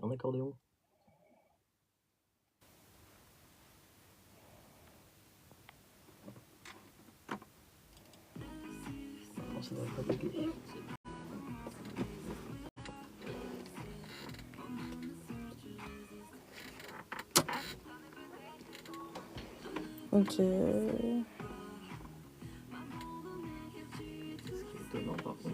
Un accordéon. Non, ça devrait pas bugger. Ok. Ce qui est étonnant par contre.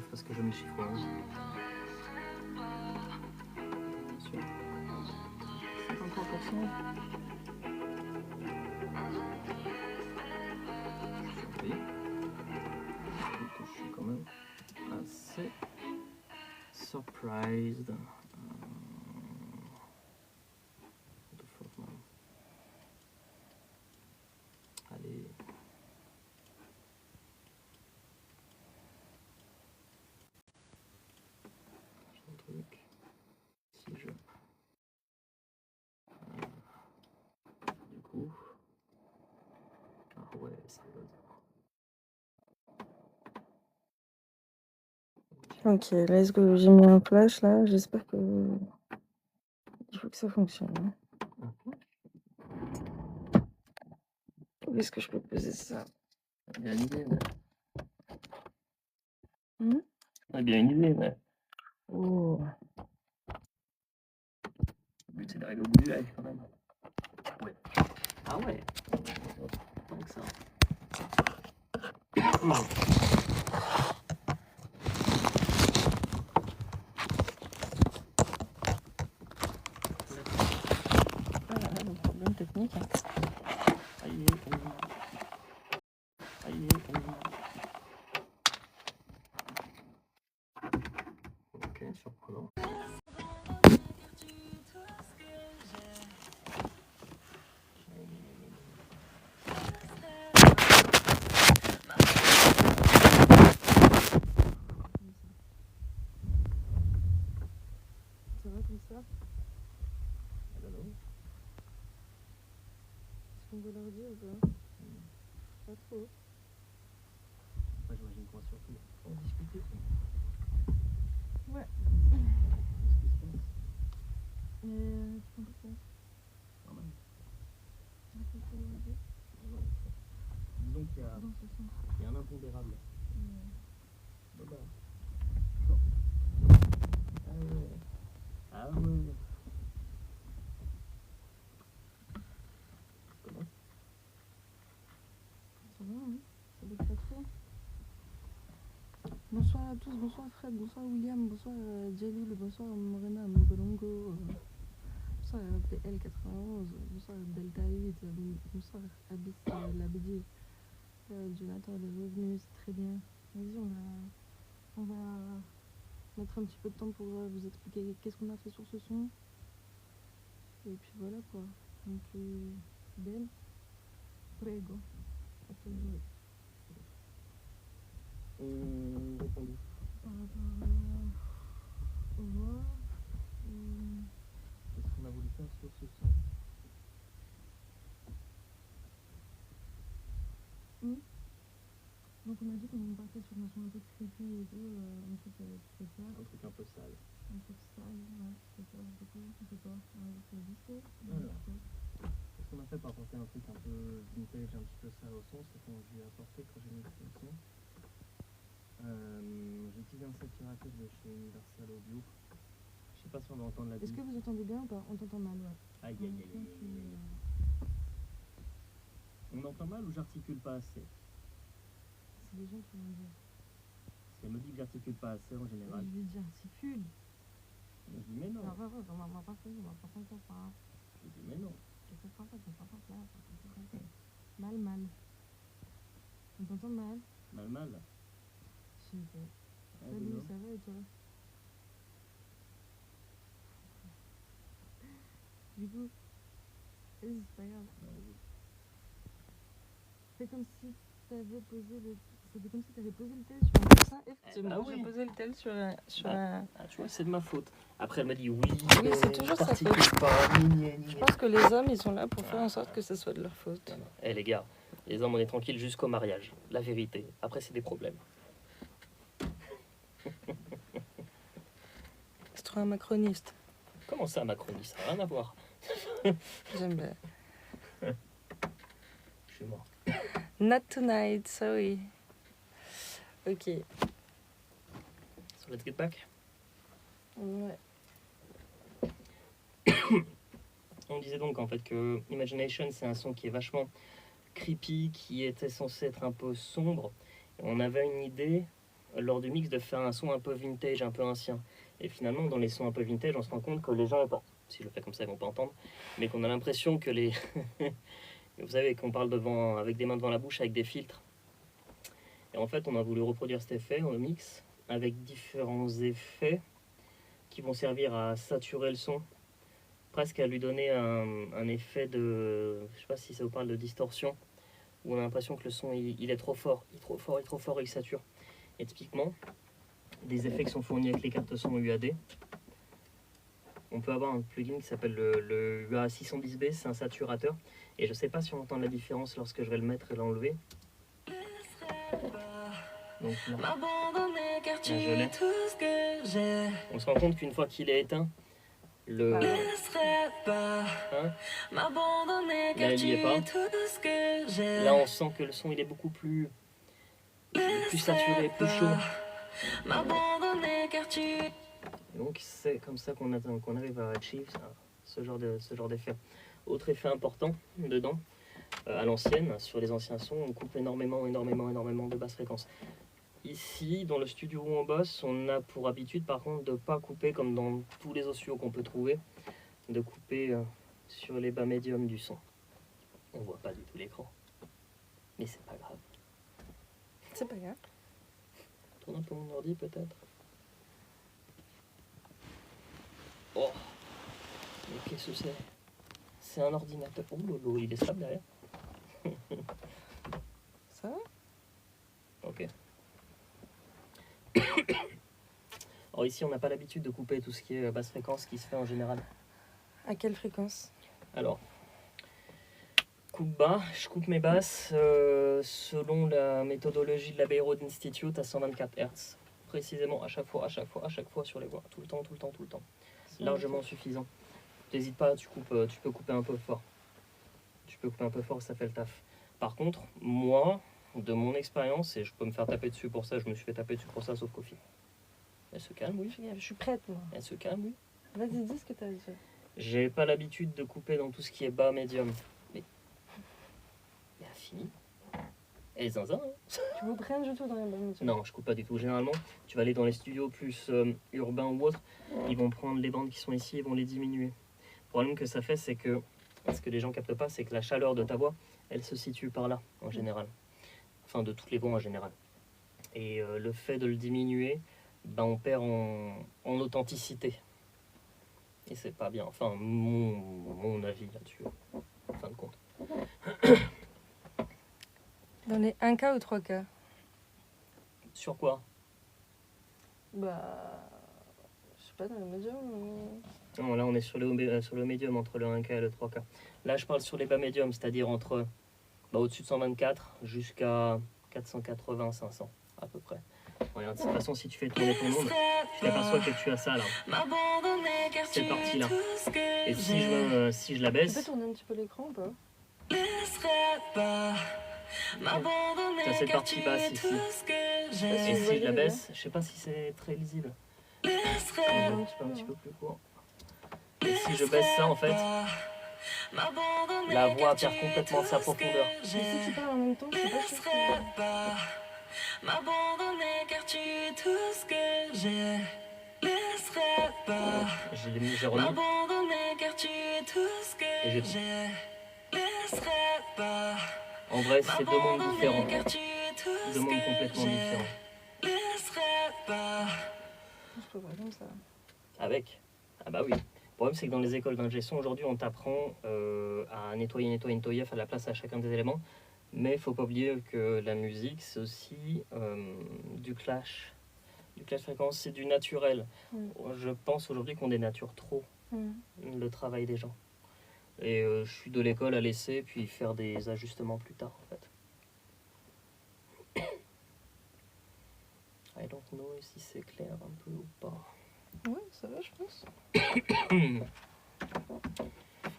Parce que je me chiffre. Attention. 53%. Oui. Je suis quand même assez surprised. What the fuck, man. Allez. J'ai un truc. Si je... du coup... Ah ouais, ça va. Ok, let's go. J'ai mis un flash là. J'espère que... Il faut que ça fonctionne. Hein. Où est-ce que je peux poser ça? Bien une idée, mais... Bien une idée, mais... Oh. Le but c'est d'arriver au bout du live quand même. Ouais. Ah ouais. Tant que ça. Le problème technique. Aïe, aïe. Ok, surprenant. Ça va comme ça? I don't know. Est-ce qu'on veut leur dire ou pas? Pas trop. Moi j'imagine qu'on va surtout en discuter. Ouais. Qu'est-ce qui se passe? Mais c'est important. Quand même. Dans Disons qu'il y a, ce sens. il y a un impondérable. Baba. Ah ouais. Ah ouais. Comment? Ça va, hein? Ça bouge pas trop. Bonsoir à tous, bonsoir Fred, bonsoir William, bonsoir Jalil, bonsoir Morena, Mbolongo, bonsoir PL91, bonsoir Delta 8, bonsoir Abyss Labidi, Jonathan est revenu, c'est très bien. Vas-y, on va mettre un petit peu de temps pour vous expliquer qu'est-ce qu'on a fait sur ce son. Et puis voilà quoi. Donc, Ben, prego. Répondu. Par rapport au revoir. Qu'est-ce qu'on a voulu faire sur ce son? Donc on a dit qu'on partait sur un son un peu creepy et tout, un truc spécial. Un truc un peu sale. Un truc sale, ouais, spécial, du coup, on fait quoi? On va juste visser. Alors, ce qu'on a fait pour apporter un truc un peu vintage, un petit peu sale au son, c'est qu'on lui a apporté, quand j'ai mis le son, réparateur de chez Universal Audio. Je sais pas si on va entendre la Est-ce que vous entendez bien ou pas? On t'entend mal, ouais. Aïe aïe aïe aïe aïe aïe. On entend mal ou j'articule pas assez? C'est les gens qui vont dire. Parce qu'elle me dit que j'articule pas assez en général. Je lui dis articule. Je dis mais non. On va pas faire. Je dis mais non. Mal, mal. On t'entend mal? Mal mal. Je sais pas. Ah, Salut, non. ça va et toi? Du coup, vas-y, c'est pas grave. Vas-y. C'est comme si t'avais posé le... C'était comme si t'avais posé le tel sur un coussin. Effectivement, oui. j'ai posé le tel sur un... Ah, tu vois, c'est de ma faute. Après, elle m'a dit oui. Oui, c'est toujours sa t'articules faute. pas, ni, ni, ni. Je pense que les hommes, ils sont là pour faire en sorte que ce soit de leur faute. Non, non. Eh les gars, les hommes, on est tranquille jusqu'au mariage. La vérité. Après, c'est des problèmes. C'est trop un macroniste. Comment ça, Macronie? Ça n'a rien à voir. J'aime bien. Je suis mort. Not tonight, sorry. Ok. So let's get back. Ouais. On disait donc en fait que Imagination, c'est un son qui est vachement creepy, qui était censé être un peu sombre. Et on avait une idée lors du mix de faire un son un peu vintage, un peu ancien. Et finalement, dans les sons un peu vintage, on se rend compte que les gens, bon, si je le fais comme ça, ils vont pas entendre, mais qu'on a l'impression que les... Vous savez, qu'on parle devant, avec des mains devant la bouche, avec des filtres. Et en fait, on a voulu reproduire cet effet en mix, avec différents effets qui vont servir à saturer le son, presque à lui donner un effet de... Je sais pas si ça vous parle de distorsion, où on a l'impression que le son, il est trop fort, il est trop fort, il est trop fort, il sature. Et typiquement, des effets qui sont fournis avec les cartes son UAD. On peut avoir un plugin qui s'appelle le UA610B, c'est un saturateur. Et je ne sais pas si on entend la différence lorsque je vais le mettre et l'enlever. Donc là, je l'ai. On se rend compte qu'une fois qu'il est éteint, le... Hein, là, il n'y est pas. Là, on sent que le son, il est beaucoup plus saturé, plus chaud. Et donc c'est comme ça qu'on arrive à achieve ce genre d'effet. Autre effet important dedans, à l'ancienne, sur les anciens sons, on coupe énormément de basses fréquences. Ici, dans le studio où on bosse, on a pour habitude par contre de ne pas couper comme dans tous les audios qu'on peut trouver, de couper sur les bas médiums du son. On voit pas du tout l'écran, mais c'est pas grave. C'est pas grave. Tourne un peu mon ordi peut-être. Oh, mais qu'est-ce que c'est? C'est un ordinateur. Oh lolo, il est stable derrière. Ça va? Ok. Alors ici, on n'a pas l'habitude de couper tout ce qui est basse fréquence qui se fait en général. À quelle fréquence? Alors, coupe bas, je coupe mes basses selon la méthodologie de la Bay Road Institute à 124 Hz. Précisément à chaque fois sur les voix. Tout le temps. Largement suffisant. N'hésite pas, tu peux couper un peu fort. Ça fait le taf. Par contre, moi, de mon expérience, et je peux me faire taper dessus pour ça, je me suis fait taper dessus pour ça, sauf Kofi. Elle se calme, oui. Je suis prête, moi. Elle se calme, oui. Vas-y, dis ce que t'as à dire. J'ai pas l'habitude de couper dans tout ce qui est bas, médium. Mais elle a fini. Elle est zinzin, hein. Tu vous prennes du tout dans les bonnes mesures? Non, je coupe pas du tout. Généralement, tu vas aller dans les studios plus urbains ou autres, ils vont prendre les bandes qui sont ici et vont les diminuer. Le problème que ça fait, c'est que, ce que les gens captent pas, c'est que la chaleur de ta voix, elle se situe par là, en général. Enfin, de toutes les voix en général. Et le fait de le diminuer, ben, on perd en authenticité. Et c'est pas bien. Enfin, mon avis là-dessus, en fin de compte. Dans les 1K ou 3K? Sur quoi? Bah... Je sais pas, dans les médiums. Non, là, on est sur le médium, entre le 1K et le 3K. Là, je parle sur les bas médiums, c'est-à-dire entre au-dessus de 124 jusqu'à 480, 500, à peu près. Regarde, de toute façon, si tu fais tourner ton onde, tu t'aperçois que tu as ça, là. Cette partie-là. Et si je la Tu baisse, peux tourner un petit peu l'écran ou pas? tu as cette partie basse ici. Et si je la baisse, je sais pas si c'est très lisible. Je vais un petit peu plus court. Et si je baisse ça, en fait, la voix perd complètement sa profondeur. Mais si tu parles en même temps, c'est pas sûr que... M'abandonner car tu es tout ce que j'ai. Laisserai pas. J'ai remis. M'abandonner car tu es tout ce que Et j'ai j'ai. Laisserai pas. En vrai, c'est deux mondes différents. Car tu es tout Deux ce mondes que complètement j'ai. différents. Laisserai pas. Je peux pas comme ça. Avec. Ah bah oui. Le problème, c'est que dans les écoles d'ingé son, aujourd'hui, on t'apprend à nettoyer, faire la place à chacun des éléments. Mais il faut pas oublier que la musique, c'est aussi du clash. Du clash fréquence, c'est du naturel. Je pense aujourd'hui qu'on dénature trop le travail des gens. Et je suis de l'école à laisser, puis faire des ajustements plus tard, en fait. I don't know si c'est clair un peu ou pas. Ouais, ça va, je pense.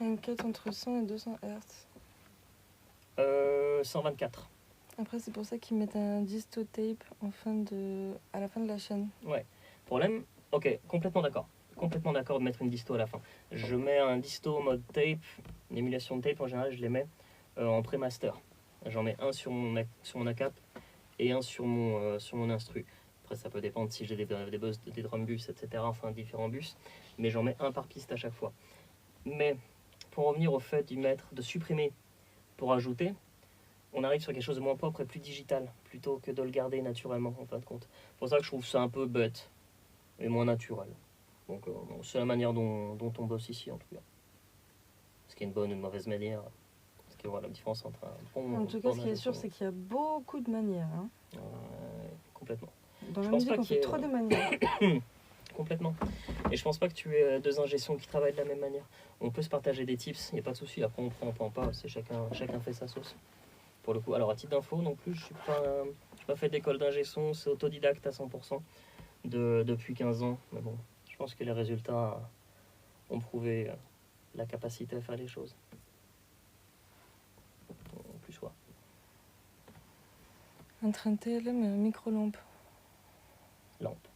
Une cut entre 100 et 200 Hz. 124. Après, c'est pour ça qu'ils mettent un disto tape à la fin de la chaîne. Ouais. Problème, ok, complètement d'accord. Complètement d'accord de mettre une disto à la fin. Je mets un disto mode tape, une émulation de tape en général, je les mets en pré-master. J'en mets un sur mon ACAP et un sur mon instru. Après, ça peut dépendre si j'ai des drum bus, etc. Enfin, différents bus. Mais j'en mets un par piste à chaque fois. Mais pour revenir au fait de supprimer pour ajouter, on arrive sur quelque chose de moins propre et plus digital, plutôt que de le garder naturellement, en fin de compte. C'est pour ça que je trouve ça un peu bête et moins naturel. Donc, c'est la manière dont on bosse ici, en tout cas. Ce qui est une bonne ou une mauvaise manière. Parce qu'il y aura la différence entre un bon... En tout cas, ce qui est sûr, c'est qu'il y a beaucoup de manières. Hein. Complètement. Dans la pense musique, pas on qu'il y fait ait- trop de manières. Complètement. Et je pense pas que tu aies deux ingé-sons qui travaillent de la même manière. On peut se partager des tips, il n'y a pas de souci. Après, on prend pas. C'est chacun fait sa sauce. Pour le coup. Alors, à titre d'info, non plus, je n'ai pas fait d'école d'ingé-son. C'est autodidacte à 100% depuis 15 ans. Mais bon, je pense que les résultats ont prouvé la capacité à faire les choses. En plus, ouais. Un train de TLM et un micro-lampe. Lampe.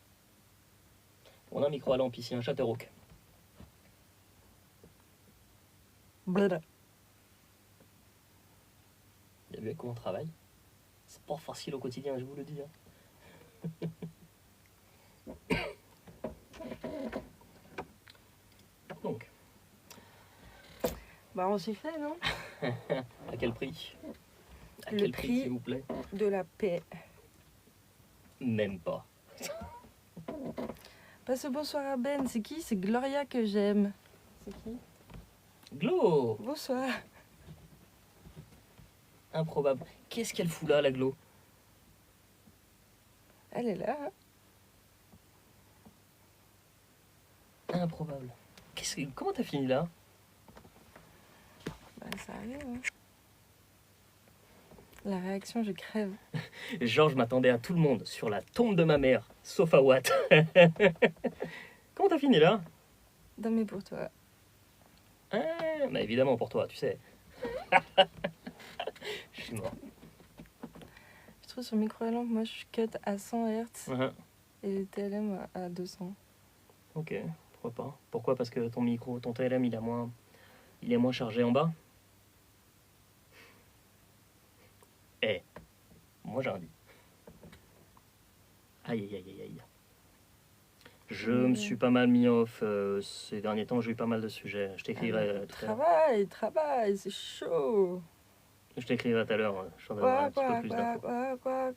On a un micro à lampe ici, un Chatterhawk. Blada. Vous avez vu comment on travaille? C'est pas facile au quotidien, je vous le dis. Donc, Bah, on s'y fait, non? à quel prix? À Le quel prix s'il vous plaît? De la paix. Même pas. Passe le bonsoir à Ben. C'est qui? C'est Gloria que j'aime. C'est qui? Glo! Bonsoir. Improbable. Qu'est-ce qu'elle fout là, la Glo? Elle est là. Improbable. Comment t'as fini là? Bah, ça arrive. Hein. La réaction, je crève. Genre, je m'attendais à tout le monde sur la tombe de ma mère, sauf à Watt. Comment t'as fini là? Non, mais pour toi. Ah, bah évidemment pour toi, tu sais. Je suis mort. Je trouve sur micro-lampe, moi, je cut à 100 Hz Uh-huh. et les TLM à 200. Ok, pourquoi pas? Pourquoi? Parce que ton TLM, il est moins chargé en bas? Moi j'ai un dit. Aïe aïe aïe aïe. Je me suis pas mal mis off ces derniers temps, j'ai eu pas mal de sujets. Je t'écrirai tout à l'heure. Travail, c'est chaud. Je t'écrirai tout à l'heure, je t'en donnerai un petit peu plus d'infos. Quoi.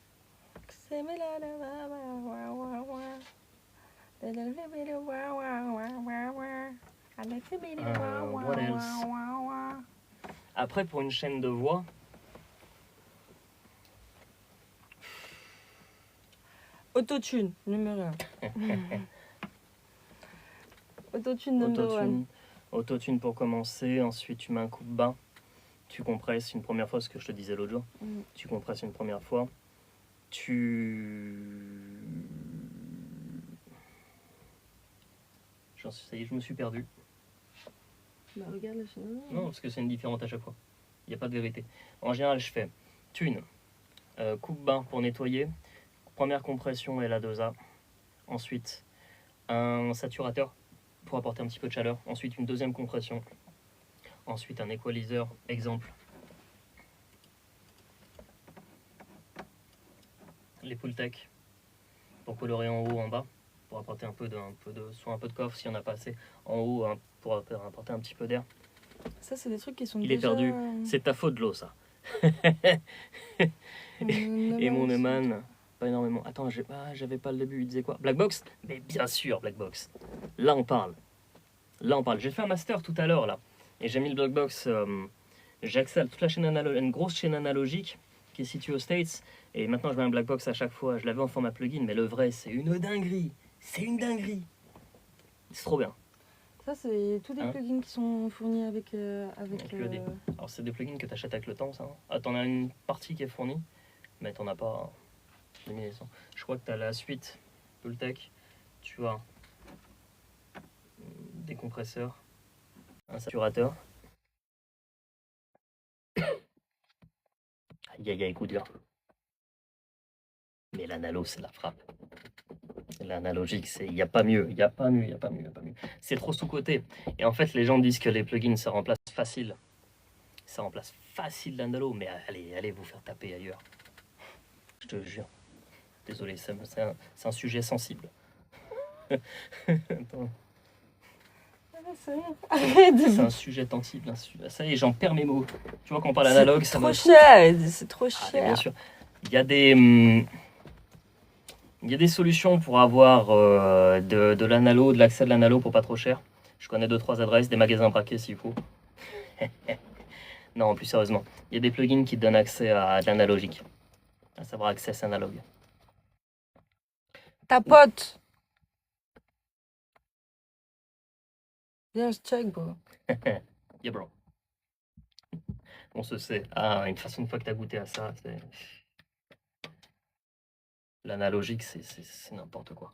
What else? Après, pour une chaîne de voix, Autotune, numéro 1. Autotune, numéro 1. autotune pour commencer, ensuite tu mets un coup de bas, tu compresses une première fois, ce que je te disais l'autre jour, tu compresses une première fois, ça y est, je me suis perdu. Bah regarde la chaîne. Non, parce que c'est une différente à chaque fois. Il n'y a pas de vérité. En général, je fais tune, coupe bas pour nettoyer, première compression et la 2A. Ensuite, un saturateur pour apporter un petit peu de chaleur. Ensuite, une deuxième compression. Ensuite, un equalizer, exemple. Les Pultec pour colorer en haut, en bas, pour apporter un peu de soit un peu de coffre s'il n'y en a pas assez. En haut, hein, pour apporter un petit peu d'air. Ça, c'est des trucs qui sont Il est déjà... perdu. C'est ta faute de l'eau, ça. Et mon Neumann, pas énormément. Attends, j'avais pas le début. Il disait quoi? Black Box? Mais bien sûr, Black Box. Là, on parle. Là, on parle. J'ai fait un master tout à l'heure, là. Et j'ai mis le Black Box. J'ai accès à toute la chaîne une grosse chaîne analogique qui est située aux States. Et maintenant, je mets un Black Box à chaque fois. Je l'avais en format plugin, mais le vrai, c'est une dinguerie. C'est une dinguerie. C'est trop bien. Ça, c'est tous des Hein? plugins qui sont fournis avec... Avec l'ED. Alors, c'est des plugins que tu achètes avec le temps, ça. Hein. Ah, t'en as une partie qui est fournie, mais t'en as pas. Je crois que tu as la suite Pultec. Tu as des compresseurs, un saturateur. Aïe aïe aïe, coup dur. Mais l'analo, c'est la frappe. L'analogique, il n'y a pas mieux, il n'y a pas mieux, il n'y a pas mieux, il n'y a pas mieux. C'est trop sous-coté. Et en fait, les gens disent que les plugins, ça remplace facile. Ça remplace facile l'analo, mais allez vous faire taper ailleurs. Je te jure. Désolé, c'est un sujet sensible. Attends. C'est un sujet sensible. Ça y est, j'en perds mes mots. Tu vois, quand on parle analogue, ça va. C'est trop cher, c'est trop Ah, mais cher. bien sûr. Il y a des solutions pour avoir de l'analo, de l'accès de l'analo pour pas trop cher. Je connais 2-3 adresses, des magasins braqués s'il faut. Non, plus sérieusement, il y a des plugins qui te donnent accès à de l'analogique, à savoir access analogue. Ta pote. Viens, je check, bro. Yeah, bro. On se sait. Ah, une fois que tu as goûté à ça, c'est. L'analogique, c'est n'importe quoi.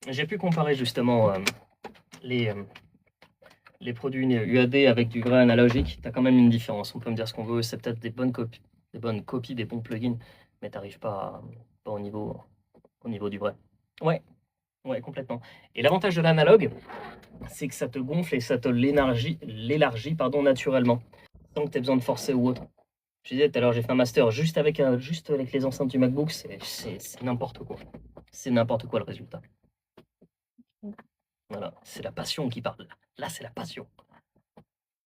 J'ai pu comparer justement les produits UAD avec du vrai analogique. Tu as quand même une différence. On peut me dire ce qu'on veut. C'est peut-être des bonnes copies, des bons plugins, mais tu n'arrives pas au niveau du vrai. Ouais, complètement. Et l'avantage de l'analogue, c'est que ça te gonfle et ça te l'élargit naturellement, sans que tu aies besoin de forcer ou autre. Je disais tout à l'heure, j'ai fait un master juste avec les enceintes du MacBook, c'est n'importe quoi. C'est n'importe quoi le résultat. Voilà, c'est la passion qui parle. Là, c'est la passion.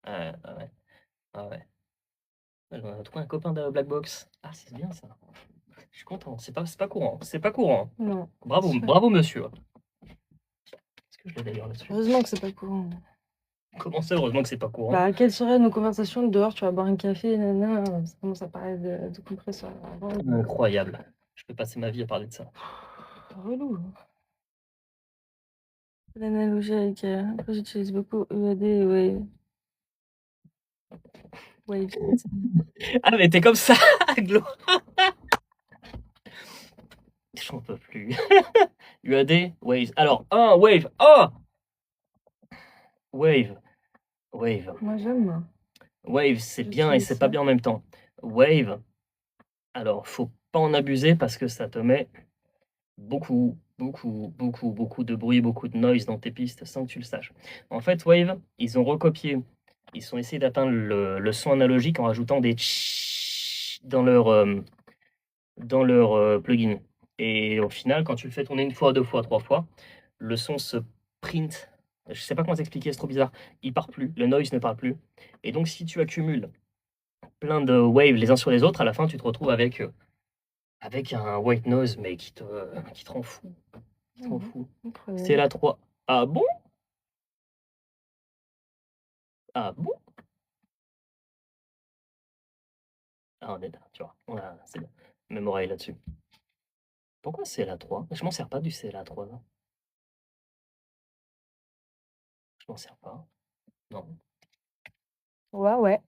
Ah ouais. On a trouvé un copain de Blackbox. Ah, c'est bien ça. Je suis content. C'est pas courant. C'est pas courant. Non. Bravo monsieur. Est-ce que je l'ai d'ailleurs là-dessus? Heureusement que c'est pas courant. Comment ça, heureusement que c'est pas courant? Bah, quelles seraient nos conversations dehors? Tu vas boire un café, nana, ça commence à parler de compresseur. Incroyable. Je peux passer ma vie à parler de ça. Relou. L'analogie avec... Après, j'utilise beaucoup EAD et Wave. Wave. Ah, mais t'es comme ça, Glo. J'en peux plus. UAD, Wave. Alors, Wave. Wave. Moi, j'aime, moi. Wave, c'est bien et c'est J'utilise pas ça. bien en même temps. Wave, alors, faut pas en abuser parce que ça te met beaucoup de bruit, beaucoup de noise dans tes pistes sans que tu le saches. En fait, Wave, ils ont recopié, ils ont essayé d'atteindre le son analogique en rajoutant des tch dans leur plugin. Et au final, quand tu le fais tourner une fois, deux fois, trois fois, le son se print. Je sais pas comment t'expliquer, c'est trop bizarre. Il part plus, le noise ne part plus. Et donc, si tu accumules plein de waves les uns sur les autres, à la fin, tu te retrouves avec un white noise, mais qui te rend fou. Qui te rend fou. Incroyable. C'est la 3. Ah bon? Ah bon? Ah, on est là, tu vois. C'est bien. Même oreille là-dessus. Pourquoi c'est la 3? Je m'en sers pas du CLA3 là. Je m'en sers pas. Non. Ouais.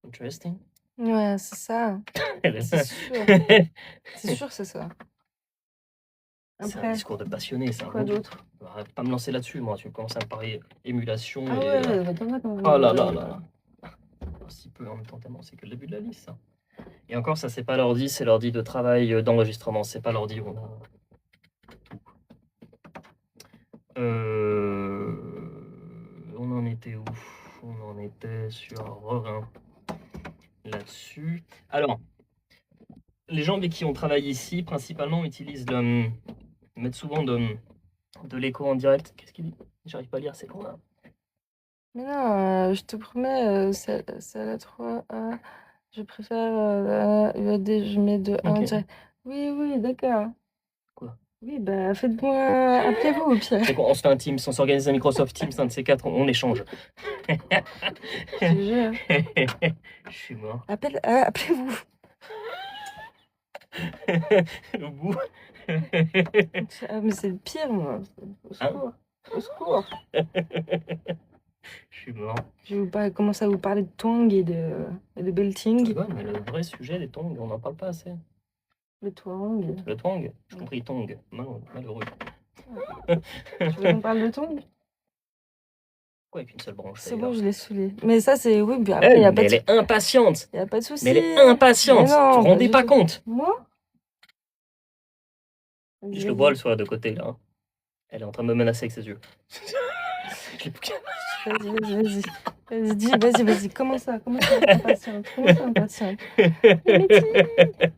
Interesting. Ouais, c'est ça. C'est sûr. C'est sûr, c'est ça. C'est un Après, discours de passionné, ça. quoi d'autre? Arrête pas me lancer là-dessus, moi. Tu commences à me parler émulation Ah et. ouais, bah, t'en as quand même. Oh là là là là. Si peu en même temps, tellement, c'est que le début de la liste, ça. Et encore, ça, c'est pas l'ordi, c'est l'ordi de travail d'enregistrement. C'est pas l'ordi où on a tout. On en était où? On en était sur Rorin là-dessus. Alors, les gens avec qui on travaille ici, principalement, mettent souvent de l'écho en direct. Qu'est-ce qu'il dit? J'arrive pas à lire, c'est con là. Mais non, je te promets, c'est la 3A. Je préfère UAD, je mets de 1 Ok. direct. Oui, oui, d'accord. Quoi? Oui, bah faites-moi. Appelez-vous au pire. C'est quoi? On se fait un Teams, on s'organise un Microsoft Teams, un de ces quatre, on échange. Je te jure. Je suis mort. Appelez-vous. Au bout. Ah, mais c'est le pire, moi. Au Hein? secours. Au secours. Je suis mort. Je vais commencer à vous parler de tongs et de belting. Ouais, mais le vrai sujet des tongs, on n'en parle pas assez. Le twang. Le twang, j'ai compris tong, malheureux. Tu veux qu'on parle de tongs? Quoi, avec une seule branche C'est bon, d'ailleurs. je l'ai saoulé. Mais ça, c'est. Oui, puis après, il n'y a Mais pas de elle est impatiente. y a pas de souci. Mais elle est impatiente. Mais non, Vous vous rendez du pas tout. compte? Moi? Je le vois, le soir de côté là. Elle est en train de me menacer avec ses yeux. Je l'ai bouqué. Vas-y. Comment ça, impatiente? Comment ça, impatiente? Les métiers.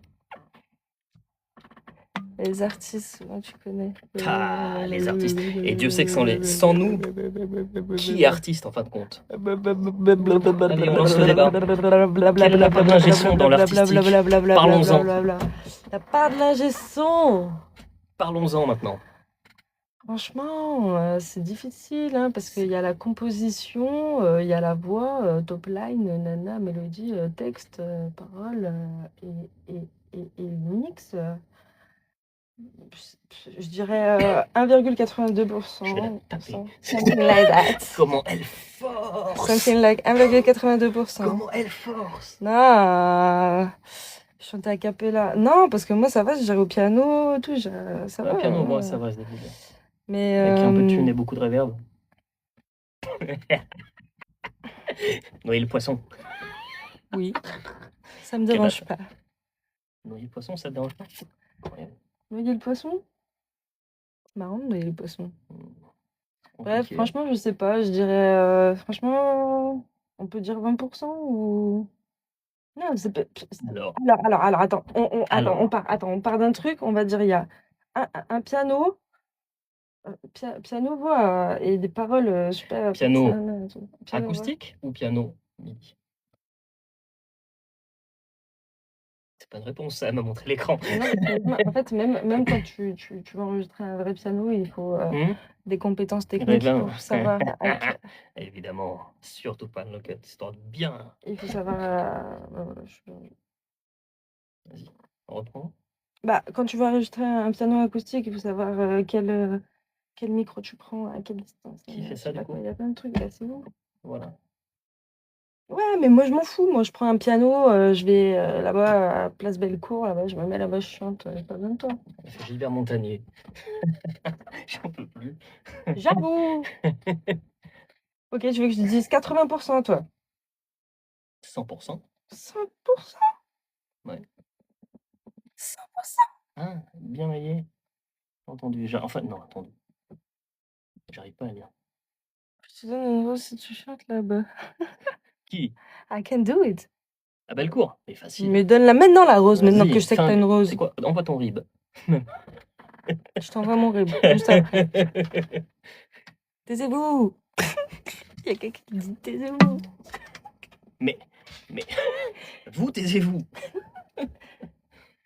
Les artistes, souvent, tu connais. Ah, les artistes. Et Dieu sait que sans nous, qui est artiste en fin de compte? Allez, on lance le débat. Quelle est la part de l'ingé son dans l'artistique? Parlons-en. La part de l'ingé son. Parlons-en maintenant. Franchement, c'est difficile, hein, parce qu'il y a la composition, il y a la voix, top line, nana, mélodie, texte, parole, et mix. Je dirais 1,82%. Je vais la taper. Something like that. Comment elle force! Something like 1,82%. Comment elle force! Non, chanter a cappella. Non, parce que moi, ça va, je gère au piano, tout, ça va. Le piano, hein. moi, ça va se débrouiller. Mais Avec un peu de thune et beaucoup de reverb. Noyer le poisson. oui, ça me dérange pas. Noyer le poisson, ça te dérange pas? Ouais. Noyer le poisson? C'est marrant de noyer le poisson. Bref, Compliqué. franchement, je sais pas, je dirais, franchement, on peut dire 20% ou... Non, c'est pas... Alors, attends, on part d'un truc, on va dire, il y a un piano, piano, voix, et des paroles super... Piano piano, voix. acoustique ou piano MIDI? C'est pas une réponse, ça, elle m'a montré l'écran. Non, en fait, même quand tu vas enregistrer un vrai piano, il faut des compétences techniques pour savoir... Évidemment, surtout pas le cut, histoire de bien. Il faut savoir... Vas-y, on reprend. Bah, quand tu vas enregistrer un piano acoustique, il faut savoir quel micro tu prends, à quelle distance. Qui fait ça, du coup? Il y a plein de trucs, là, c'est bon. Voilà. Ouais, mais moi, je m'en fous. Moi, je prends un piano, je vais là-bas, à Place Bellecour, là-bas, je me mets là-bas, je chante, pas besoin de toi. Elle fait Gilbert Montagnier. J'en peux plus. J'avoue. Ok, tu veux que je te dise 80%, toi? 100%. 100%? Ouais. 100%? Ah, bien rayé. Entendu. Enfin, non, attendu. J'arrive pas à lire. Je te donne une rose si tu chantes là-bas. Qui? I can do it. À Bellecour? Mais facile. Mais donne-la maintenant, la rose, maintenant Vas-y, que je sais que t'as une rose. C'est quoi? Envoie ton rib. Je t'envoie mon rib, juste après. Taisez-vous. Il y a quelqu'un qui dit taisez-vous. Mais, vous taisez-vous.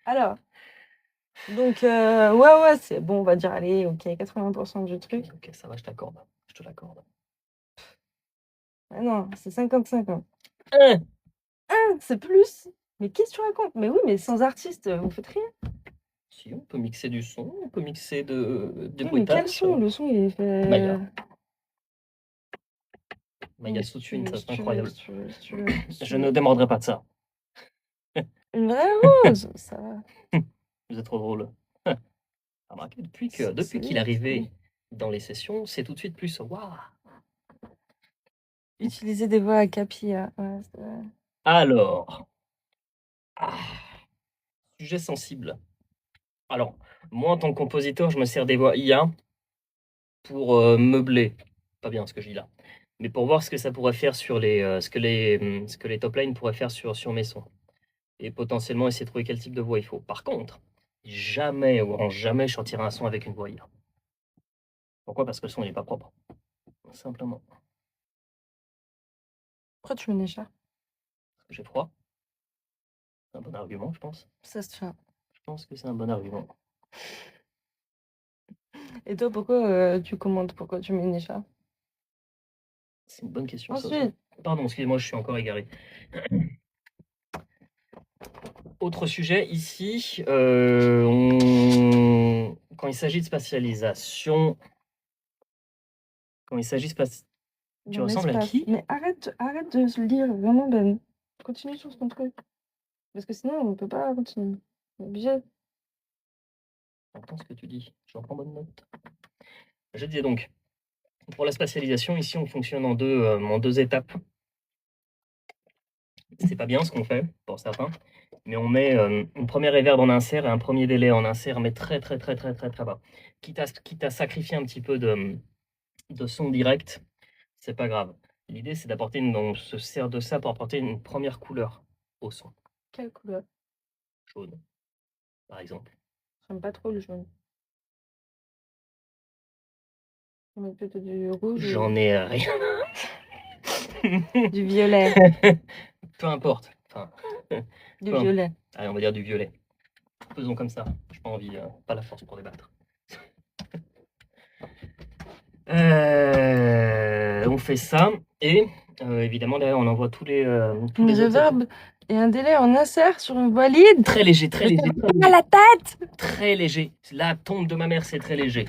Alors, donc, ouais, c'est bon, on va dire, allez, ok, 80% du truc. Ok, ça va, je t'accorde. Je te l'accorde. Ah non, c'est 50-50. Un, c'est plus. Mais qu'est-ce que tu racontes? Mais oui, mais sans artiste, vous faites rien. Si, on peut mixer du son, on peut mixer des Oui, mais bruitages. quel son? Le son, il est fait... Maya sous Twin, ça c'est incroyable. Si tu veux. Je ne démordrai pas de ça. Une vraie rose, ça va. Vous êtes trop drôle. Remarquez, depuis C'est qu'il est arrivé dans les sessions, c'est tout de suite plus waouh. Utiliser des voix à capi, ouais, c'est vrai. Alors, Sujet sensible. Alors, moi, en tant que compositeur, je me sers des voix IA pour meubler. Pas bien ce que je dis là. Mais pour voir ce que ça pourrait faire sur ce que les top lines pourraient faire sur mes sons. Et potentiellement essayer de trouver quel type de voix il faut. Par contre, jamais, ou jamais, je sortirai un son avec une voix IA. Pourquoi? Parce que le son n'est pas propre. Simplement. Pourquoi tu mets des chats? Parce que j'ai froid. C'est un bon argument, je pense. Ça se fait. Je pense que c'est un bon argument. Et toi, pourquoi tu commandes? Pourquoi tu mets des chats? C'est une bonne question. Ça, Ensuite, pardon, excusez-moi, je suis encore égaré. Autre sujet, ici, quand il s'agit de spatialisation, quand il s'agit de Tu dans ressembles à l'espace. qui? Mais arrête de se lire, vraiment, Ben. Continue sur ton truc. Parce que sinon, on peut pas continuer. On est obligé. J'entends ce que tu dis, j'en prends bonne note. Je disais donc, pour la spatialisation, ici, on fonctionne en deux étapes. C'est pas bien ce qu'on fait, pour certains, mais on met une première reverb en insert et un premier délai en insert, mais très bas. Quitte à sacrifier un petit peu de son direct, c'est pas grave. L'idée, c'est d'apporter, on se sert de ça pour apporter une première couleur au son. Quelle couleur? Jaune, par exemple. J'aime pas trop le jaune. On met plutôt du rouge J'en ai rien. ou du violet. Peu importe. Enfin, Du Bon. violet. allez, on va dire du violet. Faisons comme ça. J'ai pas envie, pas la force pour débattre. On fait ça et évidemment derrière on envoie tous les Une autres reverb et un délai en insert sur une voix lead. très léger, À la tête. très léger. La tombe de ma mère, c'est très léger.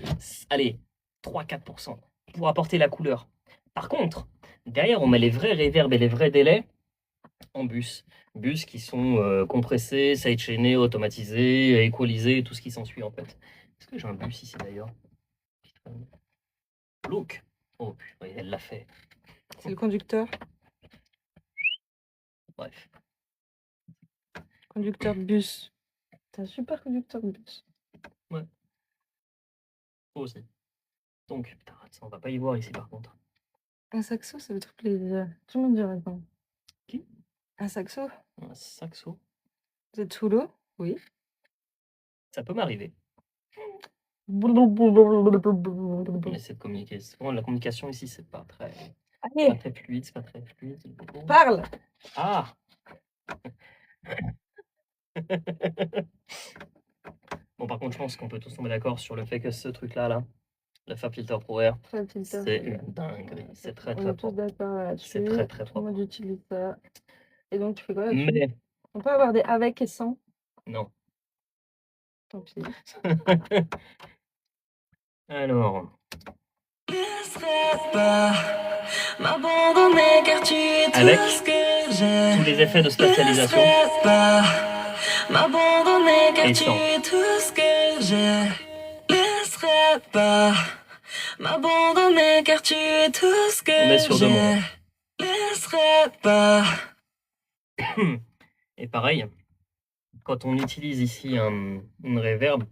Allez, 3-4% pour apporter la couleur. Par contre, derrière on met les vrais reverbs et les vrais délais en bus. Bus qui sont compressés, sidechainés, automatisés, équalisés, tout ce qui s'ensuit en fait. Est-ce que j'ai un bus ici d'ailleurs? Look. Oh, purée, elle l'a fait. C'est le conducteur. Bref. Conducteur de bus. C'est un super conducteur de bus. Toi aussi. Donc, putain, ça, on va pas y voir ici par contre. Un saxo, ça veut trop plaisir. Tout le monde dirait pas. Qui? Un saxo? Un saxo. Vous êtes sous l'eau? Oui. Ça peut m'arriver. On Allez, essaie de communiquer. Souvent, la communication ici, c'est pas très fluide, c'est pas très fluide. parle! Ah! Bon, par contre, je pense qu'on peut tous tomber d'accord sur le fait que ce truc-là, le Fab Filter Pro Air, c'est une dinguerie. C'est très On très est tous propre. d'accord là-dessus. C'est très Tout le propre. monde utilise ça. Et donc, tu fais quoi là-dessus? Mais, On peut avoir des avec et sans? non. Tant pis. Alors, Laisserai pas m'abandonner car tu es tout Avec ce que j'ai. tous les effets de spatialisation. Laisserai pas m'abandonner car Et tu sans. es tout ce que j'ai. Laisserai pas m'abandonner car tu es tout ce On est que sur deux mots. j'ai. Laisserai pas. Et pareil, quand on utilise ici une reverb,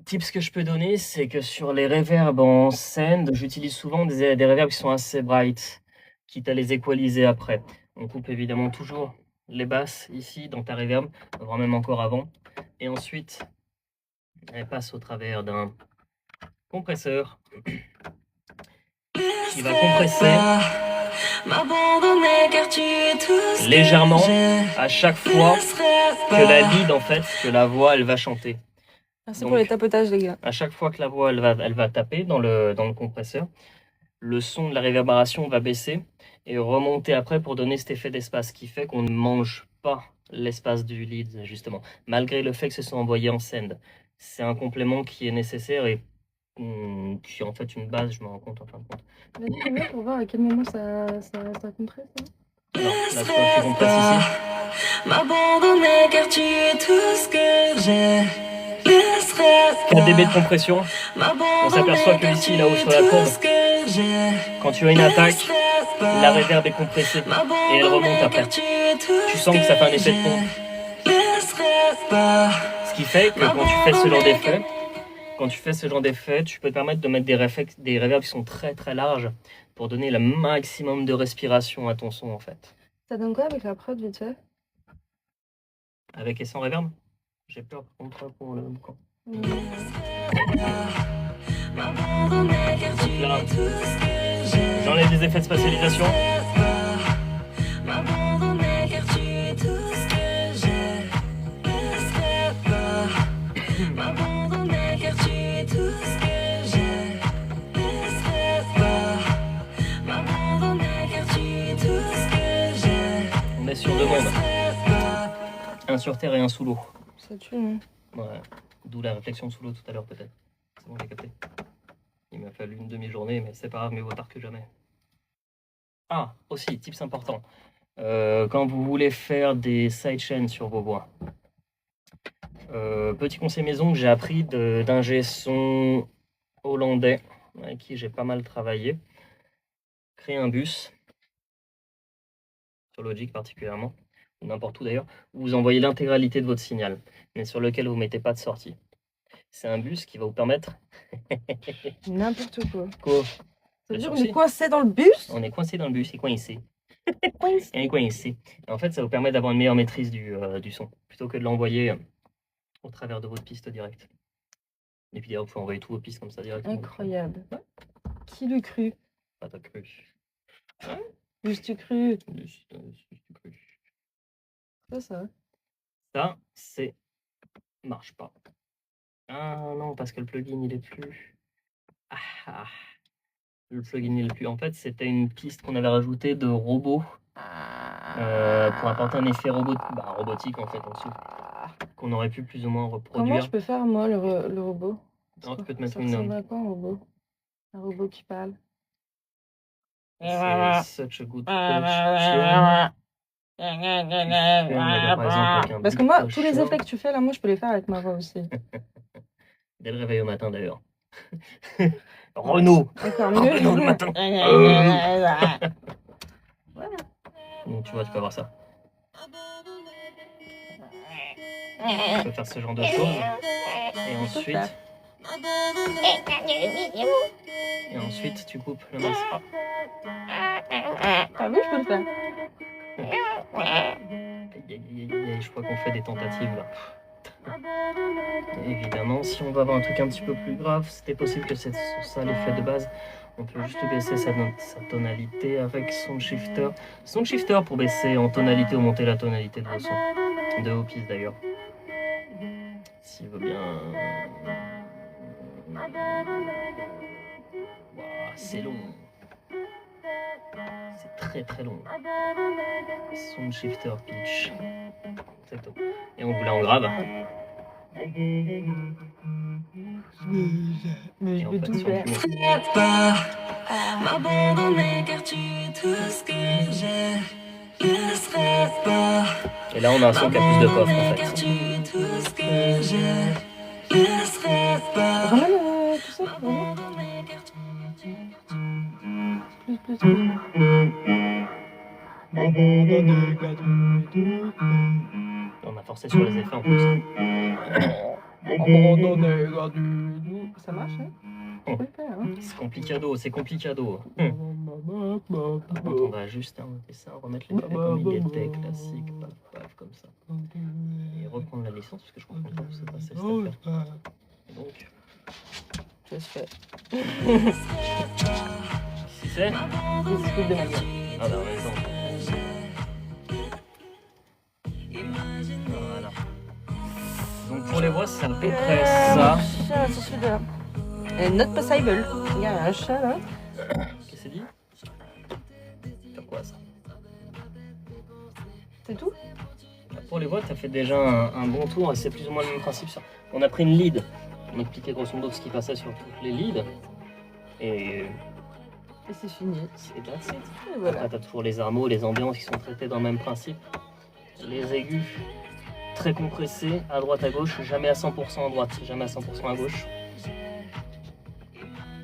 tips que je peux donner, c'est que sur les reverbs en send, j'utilise souvent des reverbs qui sont assez bright, quitte à les équaliser après. On coupe évidemment toujours les basses ici dans ta reverb, voire même encore avant. Et ensuite, elle passe au travers d'un compresseur qui va compresser M'abandonner car tu es tout ce légèrement que j'ai. à chaque fois Laisserai que la pas. lead, en fait, que la voix, elle va chanter. Merci Donc, pour les tapotages, les gars. À chaque fois que la voix elle va taper dans le compresseur, le son de la réverbération va baisser et remonter après pour donner cet effet d'espace qui fait qu'on ne mange pas l'espace du lead, justement, malgré le fait que ce soit envoyé en send. C'est un complément qui est nécessaire et qui est en fait une base, je me rends compte en fin de compte. Vas-y, tu mets pour voir à quel moment ça compresse. Alors, là, tu compresses ici. M'abandonner car tu es tout ce que j'ai. Laisserai 4 dB de compression. On s'aperçoit que ici, là-haut sur la courbe, quand tu as une attaque, la reverb est compressée et elle remonte après. tu sens que ça fait un effet de pompe. Ce qui fait que quand tu fais ce genre d'effet, tu peux te permettre de mettre des reverbs qui sont très très larges pour donner le maximum de respiration à ton son en fait. Ça donne quoi avec la prod vite fait? Avec et sans reverb? J'ai peur par contre pour le camp. Là, j'enlève les effets de spatialisation. On est sur deux mondes. Un sur terre et un sous l'eau. Ça tue, non? Ouais. D'où la réflexion sous l'eau tout à l'heure peut-être. C'est bon, j'ai capté. Il m'a fallu une demi-journée, mais c'est pas grave, mieux vaut tard que jamais. Ah, aussi, tips important. Quand vous voulez faire des sidechains sur vos voix, petit conseil maison que j'ai appris d'ingé son hollandais, avec qui j'ai pas mal travaillé. Créez un bus, sur Logic particulièrement, ou n'importe où d'ailleurs, où vous envoyez l'intégralité de votre signal, mais sur lequel vous ne mettez pas de sortie. C'est un bus qui va vous permettre... N'importe quoi. Quoi? Ça veut Bien dire sûr qu'on que est si. coincé dans le bus? On est coincé dans le bus, c'est coincé. Il est coincé. Et en fait, ça vous permet d'avoir une meilleure maîtrise du son, plutôt que de l'envoyer au travers de votre piste directe. Et puis d'ailleurs, vous pouvez envoyer tous vos pistes comme ça directement. Incroyable. Ouais. Qui l'eût cru? Pas t'as cru. Juste cru. Juste cru. Ça. Ça, c'est... marche pas. Ah non, parce que le plugin, il est plus... Ah. Le plugin, il est plus... En fait, c'était une piste qu'on avait rajoutée de robot pour apporter un effet robotique, en fait, en dessous. Qu'on aurait pu plus ou moins reproduire. Comment je peux faire, moi, le robot? Alors, tu peux te mettre Ça ressemble à quoi, un robot? Un robot qui parle. C'est such a good question. Parce que moi, tous les effets que tu fais là, moi je peux les faire avec ma voix aussi. Dès le réveil au matin d'ailleurs. Renaud. Encore mieux. Renaud le matin. Donc tu vois, tu peux avoir ça. Tu peux faire ce genre de choses. Et ensuite tu coupes le masque. Ah oui, je peux le faire. Je crois qu'on fait des tentatives là. Évidemment, si on veut avoir un truc un petit peu plus grave, c'était possible que c'est ça l'effet de base. On peut juste baisser sa tonalité avec Sound Shifter. Sound Shifter pour baisser en tonalité ou monter la tonalité de vos sons. De vos pistes d'ailleurs. S'il veut bien. Wow, c'est long. C'est très très long. Sound Shifter Pitch. C'est tout. Et on vous la en grave. Mais je peux tout faire. M'abandonner car tu es tout ce que j'ai. Laisserai pas. Et là on a un son qui a plus de coffre en Car fait. tu es tout ce que j'ai. Laisserai pas. Ramène tout ça, vraiment. Plus. On a forcé sur les effets en plus. Ça marche, hein? Je peux le faire, hein? C'est complicado. Par contre, on va juste inventer ça, remettre l'effet comme il était, classique, paf, comme ça. Et reprendre la licence, parce que je comprends pas où c'est passé cette affaire. Donc, Ça se fait. si c'est... Il se fout de ma gueule. Ah bah, en même temps. Voilà. Donc pour les voix, c'est à peu près ça. Chat sur celui-là. Not possible. Il y a un chat là. Qu'est-ce que c'est dit? Faire quoi ça? C'est tout? Pour les voix, tu as fait déjà un bon tour et c'est plus ou moins le même principe. On a pris une lead. On expliquait grosso modo ce qui passait sur toutes les leads. Et c'est fini. c'est that's it. Et voilà. Après, tu as toujours les armos, les ambiances qui sont traitées dans le même principe. Les aigus très compressés à droite à gauche, jamais à 100% à droite, jamais à 100% à gauche.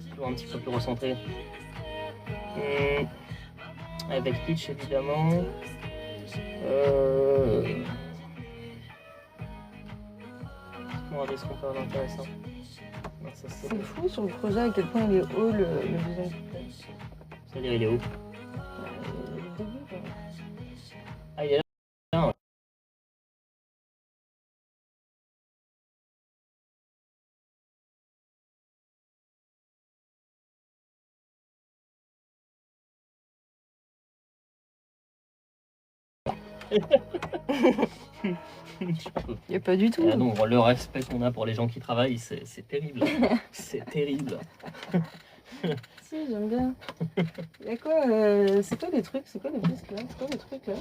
Toujours un petit peu plus recentré. Avec pitch évidemment. Regardez ce qu'on peut avoir d'intéressant. Non, ça, C'est fou sur le projet à quel point il est haut le deuxième couplet. C'est-à-dire, il est où? Le début, quoi. Ah, il est là. Il y a pas du tout. Ah non, le respect qu'on a pour les gens qui travaillent, c'est terrible. C'est terrible. Si, j'aime bien. Il y a quoi c'est quoi les trucs? C'est quoi les pistes là? C'est quoi les trucs là?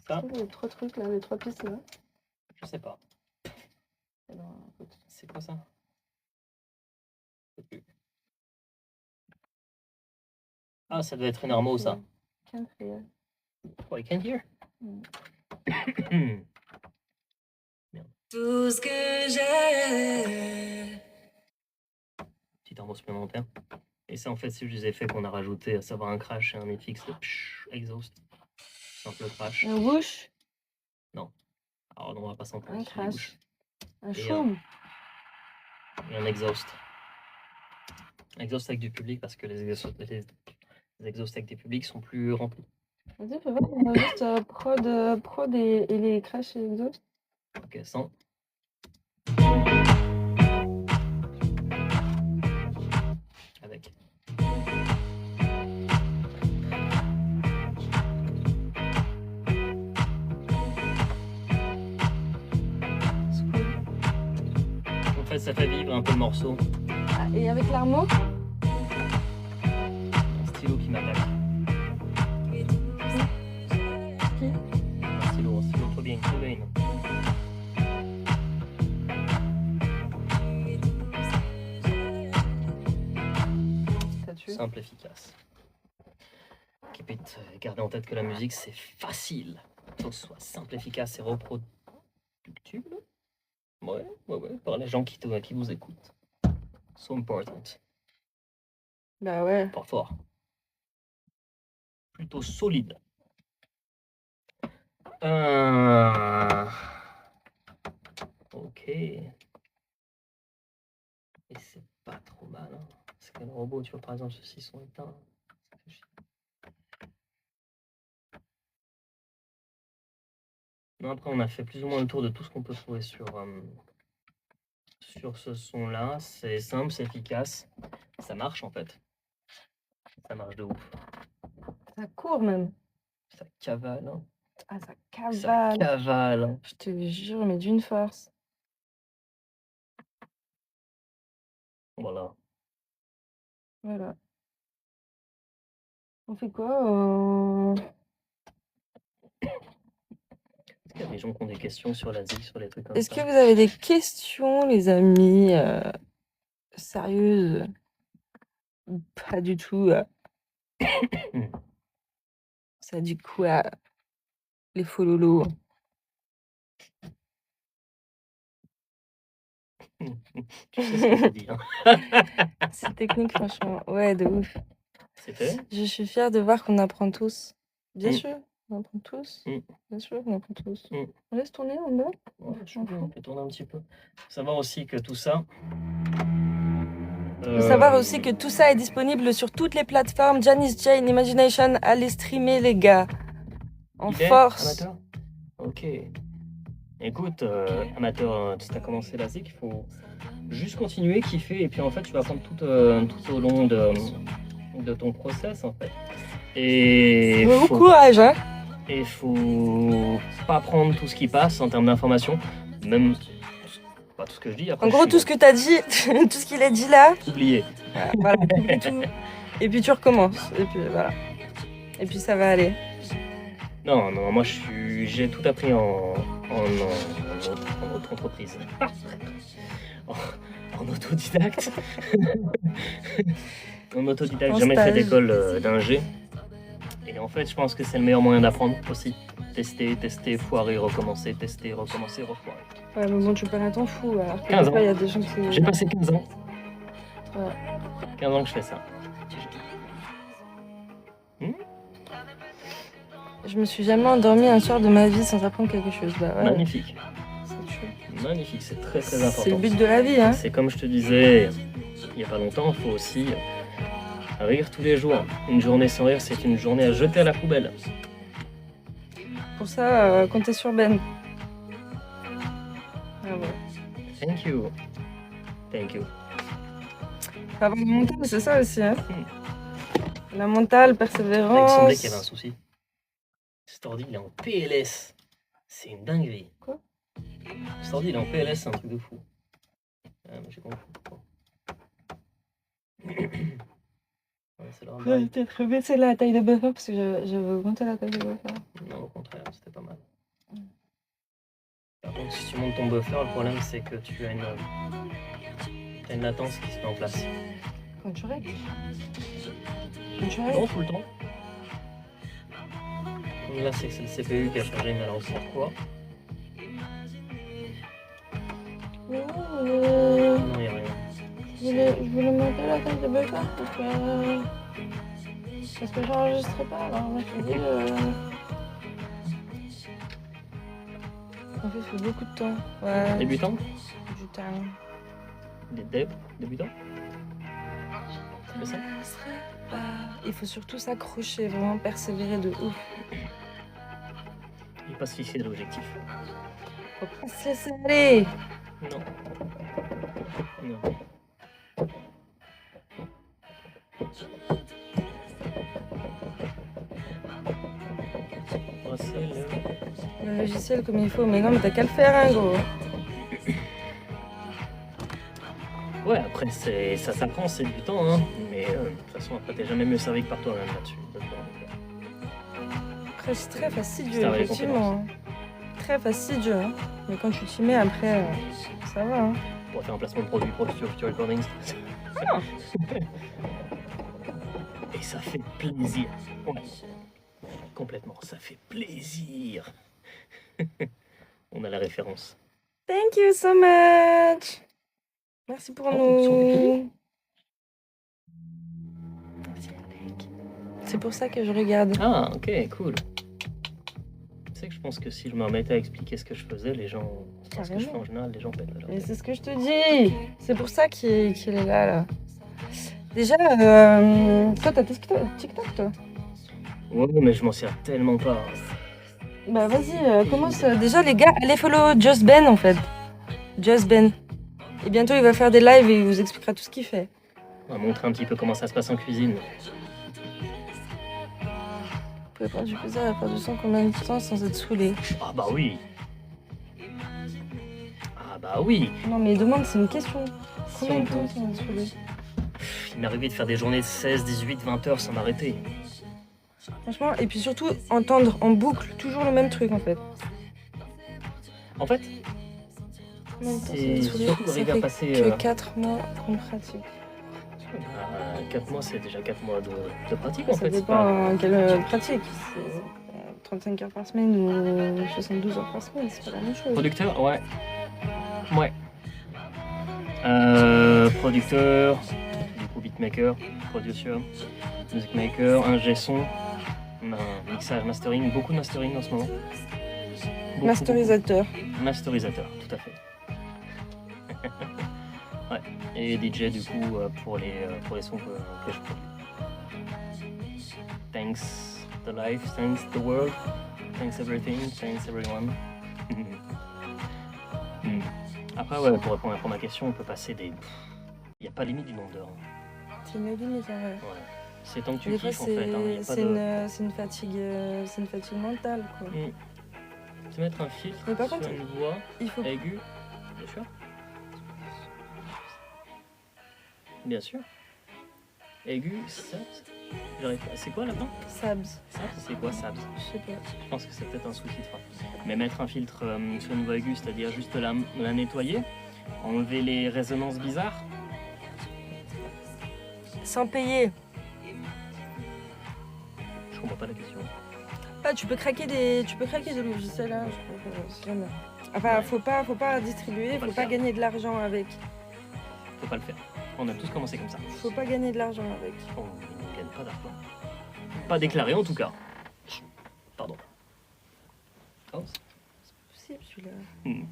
Ça, C'est quoi les 3 trucs là? Les 3 pistes là? je sais pas. Alors, écoute. C'est quoi ça? Je sais plus. Ah, ça doit être une armo, ça. Can't hear. Oh, I can't hear. Mm. Tout ce que j'ai. Petit armo supplémentaire. Et ça, en fait, c'est juste des effets qu'on a rajoutés, à savoir un crash et un FX de exhaust. Simple crash. Un whoosh, Alors, non, on va pas s'entendre. un sur les crash, bouches. un Et, choum. Et un exhaust. Un exhaust avec du public parce que les exhausts avec des publics sont plus remplis. Vas-y, fais voir, on a juste prod et les crash et exhaust. Ok, 100. Avec. En fait, ça fait vivre un peu le morceau. Ah, et avec l'armo? Un stylo qui m'attaque. Qui? Un stylo trop bien. T'as tué? Simple, efficace. Keep it. Gardez en tête que la musique, c'est facile. Il faut que ce soit simple, efficace et reproductible. Ouais, par les gens qui vous écoutent. So important. Bah ouais. Pas fort. Plutôt solide. Ok. Et c'est pas trop mal. Hein. Parce que le robot, tu vois, par exemple, ceux-ci sont éteints. Ça fait chier. Non, après, on a fait plus ou moins le tour de tout ce qu'on peut trouver sur ce son-là. C'est simple, c'est efficace. Ça marche, en fait. Ça marche de ouf. Ça court même. Ça cavale. Hein. Ah, ça Ça cavale. cavale. Hein. Je te jure, mais d'une force. Voilà. Voilà. On fait quoi Est-ce qu'il y a des gens qui ont des questions sur l'Asie, sur les trucs comme Est-ce ça? que vous avez des questions, les amis sérieuses? Ou pas du tout. Ça dit quoi, les fololos? Tu sais ce que je dis. Hein. C'est technique, franchement. Ouais, de ouf. C'est fait. Je suis fière de voir qu'on apprend tous. Bien Mm. sûr, on apprend tous. Mm. Bien sûr, on apprend tous. Mm. On laisse tourner en bas. Ouais, je suis On bien, fout. on peut tourner un petit peu. Faut savoir aussi que tout ça. Faut savoir aussi que tout ça est disponible sur toutes les plateformes. Janice Jane, Imagination, allez streamer les gars. En Idée, force. amateur. Ok. Écoute, amateur, tu as commencé la zik, il faut juste continuer, kiffer, et puis en fait, tu vas apprendre tout au long de ton process, en fait. Et Bon courage, hein. Et faut pas prendre tout ce qui passe en termes d'informations, même pas tout ce que je dis. Après, En gros, tout ce que t'as dit, tout ce qu'il a dit là, oublié. voilà, oublie tout. Et puis tu recommences. Et puis voilà. Et puis ça va aller. Non, moi j'ai tout appris en auto-entreprise. En autodidacte. En autodidacte, En jamais fait stage. d'école d'ingé. Et en fait, je pense que c'est le meilleur moyen d'apprendre aussi. Tester, foirer, recommencer, tester, recommencer, refoirer. Ouais, mais bon, tu perds un temps fou. Alors que 15 des fois, ans. il y a des gens qui. J'ai passé 15 ans. Ouais. 15 ans que je fais ça. Je me suis jamais endormie un soir de ma vie sans apprendre quelque chose. Bah ouais, Magnifique. c'est chaud. Magnifique, c'est très très important. C'est le but de la vie, hein. C'est comme je te disais il n'y a pas longtemps, il faut aussi rire tous les jours. Une journée sans rire, c'est une journée à jeter à la poubelle. Pour ça, comptez sur Ben. Ah ouais. Thank you. Thank you. Faut avoir le mental, c'est ça aussi, hein. La mentale, Il persévérance. semblait qu'il y avait un souci. Cet ordi, il est en PLS. C'est une dinguerie. Quoi? Cet ordi, il est en PLS, c'est un truc de fou. Ah, mais j'ai compris. Ouais, c'est leur J'aurais bail. peut-être baisser la taille de buffer parce que j'avais augmenté la taille de buffer. Non, au contraire, c'était pas mal. Par contre, si tu montes ton buffer, le problème, c'est que tu as une latence qui se met en place. Quand tu règles. Quand tu règles. Non, tout le temps. Là, c'est que c'est le CPU qui a chargé, mais alors pourquoi? Non, il n'y a rien. Je voulais monter la taille de buffer parce que j'enregistrais pas. Alors moi je me dis. En fait, il faut beaucoup de temps. Ouais. Débutant? Du temps. Des débutants? C'est ça? Il faut surtout s'accrocher, vraiment persévérer de ouf. Et pas se fixer de l'objectif. Faut pas se laisser aller. Non. Non. Oh, c'est Le logiciel comme il faut, mais non, mais t'as qu'à le faire, hein, gros. Ouais, après, ça s'apprend, c'est du temps, hein. Mais de toute façon, après, t'es jamais mieux servi que par toi-même là-dessus. Après, c'est très fastidieux, C'est avec les effectivement. Très fastidieux, hein. Mais quand tu t'y mets, après, ça va, hein. Pour faire un placement de produit pour le Future Recordings. Ah. Et ça fait plaisir. Ouais. Complètement, ça fait plaisir. On a la référence. Thank you so much. Merci pour nous. C'est pour ça que je regarde. Ah, ok, cool. Tu sais que je pense que si je me remettais à expliquer ce que je faisais, les gens... Enfin, ce que je fais en général, les gens pètent leur Mais tête. c'est ce que je te dis. C'est pour ça qu'il est là. Déjà, toi, t'as TikTok, toi? Ouais, mais je m'en sers tellement pas. Bah vas-y, commence. Déjà, les gars, allez follow Just Ben, en fait. Just Ben. Et bientôt, il va faire des lives et il vous expliquera tout ce qu'il fait. On va montrer un petit peu comment ça se passe en cuisine. Vous pouvez prendre du plaisir à faire du son combien de temps sans être saoulé? Ah bah oui. Ah bah oui. Non, mais demande, c'est une question. Si Combien on de temps peut. sans être saoulé? Il m'est arrivé de faire des journées de 16, 18, 20 heures sans m'arrêter. Franchement, et puis surtout, entendre en boucle toujours le même truc, en fait. En fait, Combien de temps sans c'est être saoulé? surtout Ça d'arriver à fait passer... que 4 mois qu'on pratique. 4 mois, c'est déjà 4 mois de pratique en Ça fait. c'est dépend pas- quelle pratique. C'est 35 heures par semaine ou 72 heures par semaine, c'est pas la même chose. Producteur, ouais. Ouais. Producteur, du coup beatmaker, producer, music maker, ingé son, mixage, mastering, beaucoup de mastering en ce moment. Beaucoup, Masterisateur. beaucoup. Masterisateur, tout à fait. Ouais. Et DJ du coup pour les sons que je produis. Thanks the life, thanks the world, thanks everything, thanks everyone. Après, ouais, pour répondre à ma question, on peut passer des. Il n'y a pas limite du nombre d'heures. C'est une limite en vrai. Ouais. C'est tant que tu Des fois, kiffes en fait. Hein. Y a pas de... c'est une fatigue mentale, quoi. Se mettre un filtre Mais par sur contre, une voix Il faut. aiguë. Bien sûr. Bien sûr. Aigu, sabs. J'arrive pas. C'est quoi là-bas? Sabs. Sabs, c'est quoi sabs? Je sais pas. Je pense que c'est peut-être un sous-titre. Mais mettre un filtre sur une voix aiguë, c'est-à-dire juste la nettoyer, enlever les résonances bizarres. Sans payer. Je comprends pas la question. Ah, tu peux craquer des logiciels là. Si jamais. Enfin, Ouais. faut pas distribuer, Faut pas faut le pas faire. gagner de l'argent avec. Faut pas le faire. On a tous commencé comme ça. Faut pas gagner de l'argent avec. On ne gagne pas d'argent. Pas déclaré en tout cas. Pardon. Oh, C'est possible celui-là. hmm.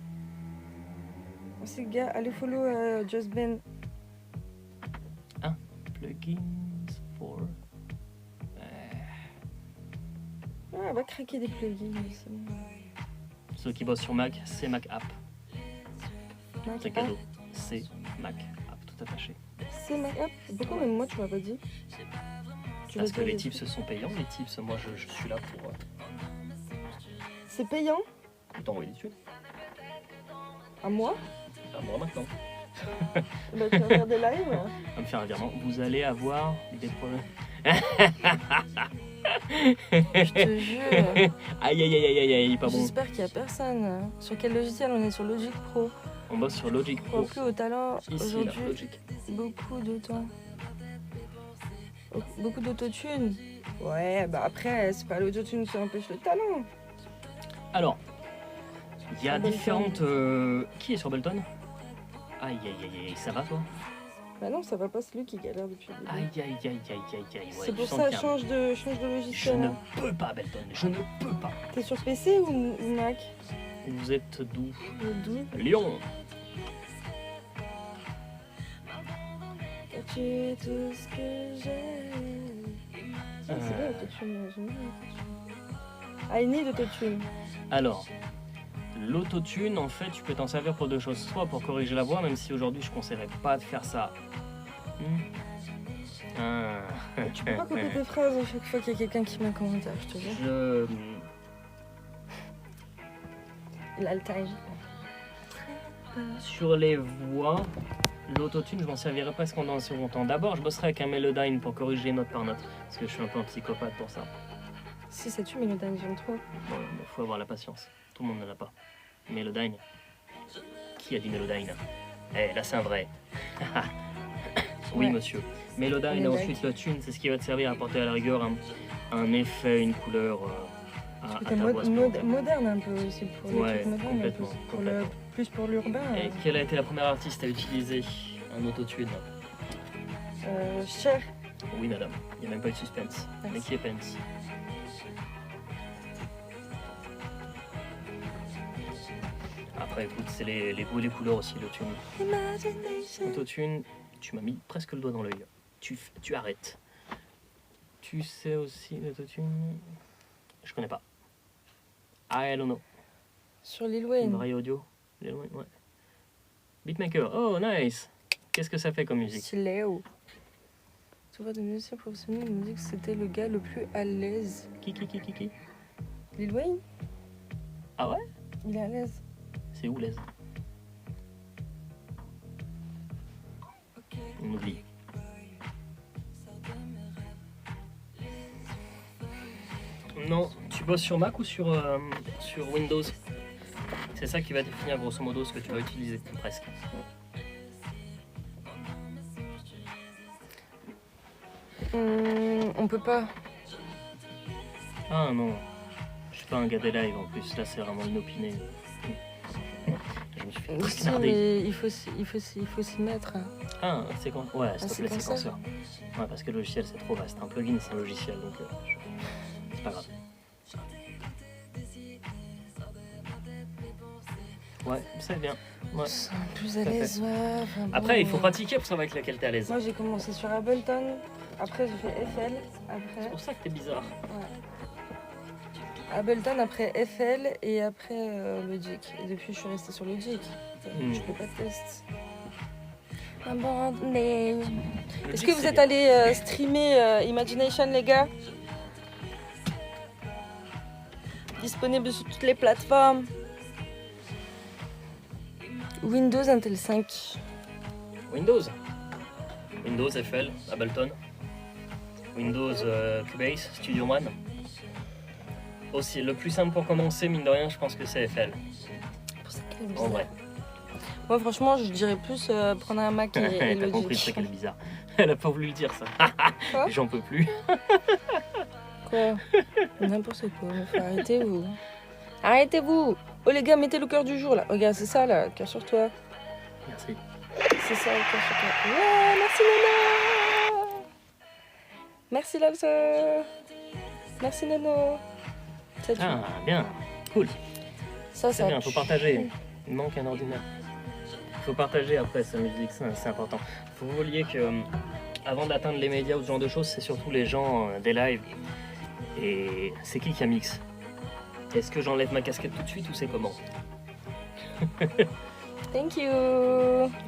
Aussi, gars, allez follow Just Ben. Plugins for... Ah, va craquer des plugins. C'est bon. Ceux qui bossent sur Mac, c'est Mac App. Mac C'est App. cadeau. C'est Mac App, tout attaché. C'est Mac App. Pourquoi même moi tu m'as pas dit? Tu Parce veux que dire les tips sont payants. Les tips, moi, je suis là pour C'est payant? t'envoyer des thunes. À moi? À moi maintenant. Bah tu vas faire des lives. Va me faire un virement. Vous allez avoir des problèmes. Je te jure. Aïe aïe aïe aïe aïe, pas bon. J'espère qu'il y a personne. Sur quel logiciel? On est sur Logic Pro. On bosse sur Logic Je Pro. crois plus au talent Ici, là, aujourd'hui. Logic. Beaucoup d'auto. Beaucoup d'autotune. Ouais, bah après, c'est pas l'autotune qui empêche le talent. Alors, il y a Sur Ableton. différentes... Qui est sur Ableton? Aïe aïe aïe aïe, ça va toi? Bah non, ça va pas, c'est lui qui galère depuis le début. Aïe aïe aïe aïe aïe aïe. Ouais, C'est je pour sens ça, qu'il y a un- change de Je logiciel. ne peux pas Ableton, je ne peux pas. T'es sur PC ou Mac? Vous êtes d'où? D'où? Lyon. Tu es tout ce que j'aime. Ah, c'est bien l'autotune, j'aime bien l'autotune. I need autotune. Alors, l'autotune, en fait, tu peux t'en servir pour deux choses. Soit pour corriger la voix, même si aujourd'hui je ne conseillerais pas de faire ça. Ah. Tu peux pas couper tes phrases à chaque fois qu'il y a quelqu'un qui met un commentaire, je te jure. Il a le time. Sur les voix, l'autotune, je m'en servirai presque dans un second temps. D'abord, je bosserai avec un Melodyne pour corriger note par note, parce que je suis un peu un psychopathe pour ça. Si ça tue Melodyne, j'aime trop. Bon, il faut avoir la patience. Tout le monde ne l'a pas. Melodyne. Qui a dit Melodyne? Eh, là c'est un vrai. Oui, Ouais. monsieur. Melodyne et Melodyne. ensuite le tune, c'est ce qui va te servir à apporter à la rigueur un effet, une couleur à T'es ta voix. supplémentaire. moderne un peu aussi pour les Ouais, trucs modernes, un peu. complètement, Pour complètement. plus pour l'urbain. Et quelle a été la première artiste à utiliser un autotune? Cher. Oui, madame. Il n'y a même pas eu de suspense. Merci. Mais qui est Pence? Après, écoute, c'est les goûts et les couleurs aussi, le tune. Autotune, tu m'as mis presque le doigt dans l'œil. Tu arrêtes. Tu sais aussi l'autotune? Je connais pas. I don't know. Sur Lil Wayne. Varie audio. Lil Wayne, ouais. Beatmaker. Oh, nice. Qu'est-ce que ça fait comme musique? C'est Léo. Tu vois, de musicien professionnel, il me dit que c'était le gars le plus à l'aise. Qui? Lil Wayne, Ah ouais? il est à l'aise. C'est où l'aise? On oublie. Non, tu bosses sur Mac ou sur Windows? C'est ça qui va définir grosso modo ce que tu vas utiliser, presque. On peut pas. Ah non, je suis pas un gars des lives en plus, là c'est vraiment inopiné. Je me suis fait Si, poignarder. mais il faut s'y mettre. Ah, c'est quand? Ouais, s'il te plaît, séquenceur. séquenceur. Ouais, parce que le logiciel c'est trop vaste. Un plugin c'est un logiciel, donc c'est pas grave. Ouais, c'est bien. Ouais. C'est plus à Tout à fait. l'aise, ouais. Enfin, Après, bon. il faut pratiquer pour savoir avec laquelle t'es à l'aise. Moi, j'ai commencé sur Ableton. Après, j'ai fait FL. C'est Après, pour ça que t'es bizarre. Ableton, après FL et après Logic. Et depuis, je suis restée sur Logic. Je peux pas tester. Abandonné. Est-ce que vous êtes allé streamer Imagination, les gars? Disponible sur toutes les plateformes. Windows, Intel 5. Windows. Windows, FL, Ableton. Windows, Cubase, Studio One. Aussi, le plus simple pour commencer, mine de rien, je pense que c'est FL. C'est pour ça qu'elle est En bizarre. vrai. Moi, franchement, je dirais plus prendre un Mac et T'as compris, Logic. c'est qu'elle est bizarre. Elle a pas voulu le dire, ça. Quoi? J'en peux plus. Quoi? N'importe quoi, arrêtez-vous. Arrêtez-vous. Oh les gars, mettez le cœur du jour là. Regarde, c'est ça là, cœur sur toi. Merci. C'est ça, le cœur sur toi. Ouais, merci Nono. Merci Lalsa. Merci Nono. statue. Ah, bien, cool. Ça, C'est bien, faut partager. Il manque un ordinateur. Faut partager après sa musique, c'est important. Faut vous oublier que avant d'atteindre les médias ou ce genre de choses, c'est surtout les gens des lives. Et c'est qui a mix? Est-ce que j'enlève ma casquette tout de suite ou c'est comment? Thank you.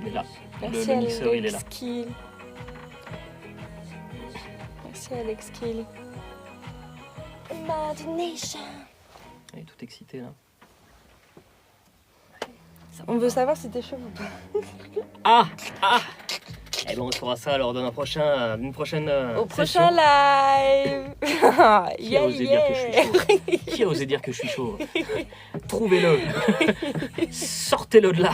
Il est là. Merci Le mixeur, il est là. Alex Kill. Merci Alex Kill. Imagination. Il est tout excité là. On veut savoir si t'es chaud ou pas. Ah! Eh ben on fera ça lors d'une prochaine Au session. prochain live. Qui a osé dire que je suis chaud? Qui a osé dire que je suis chaud? Trouvez-le. Sortez-le de là.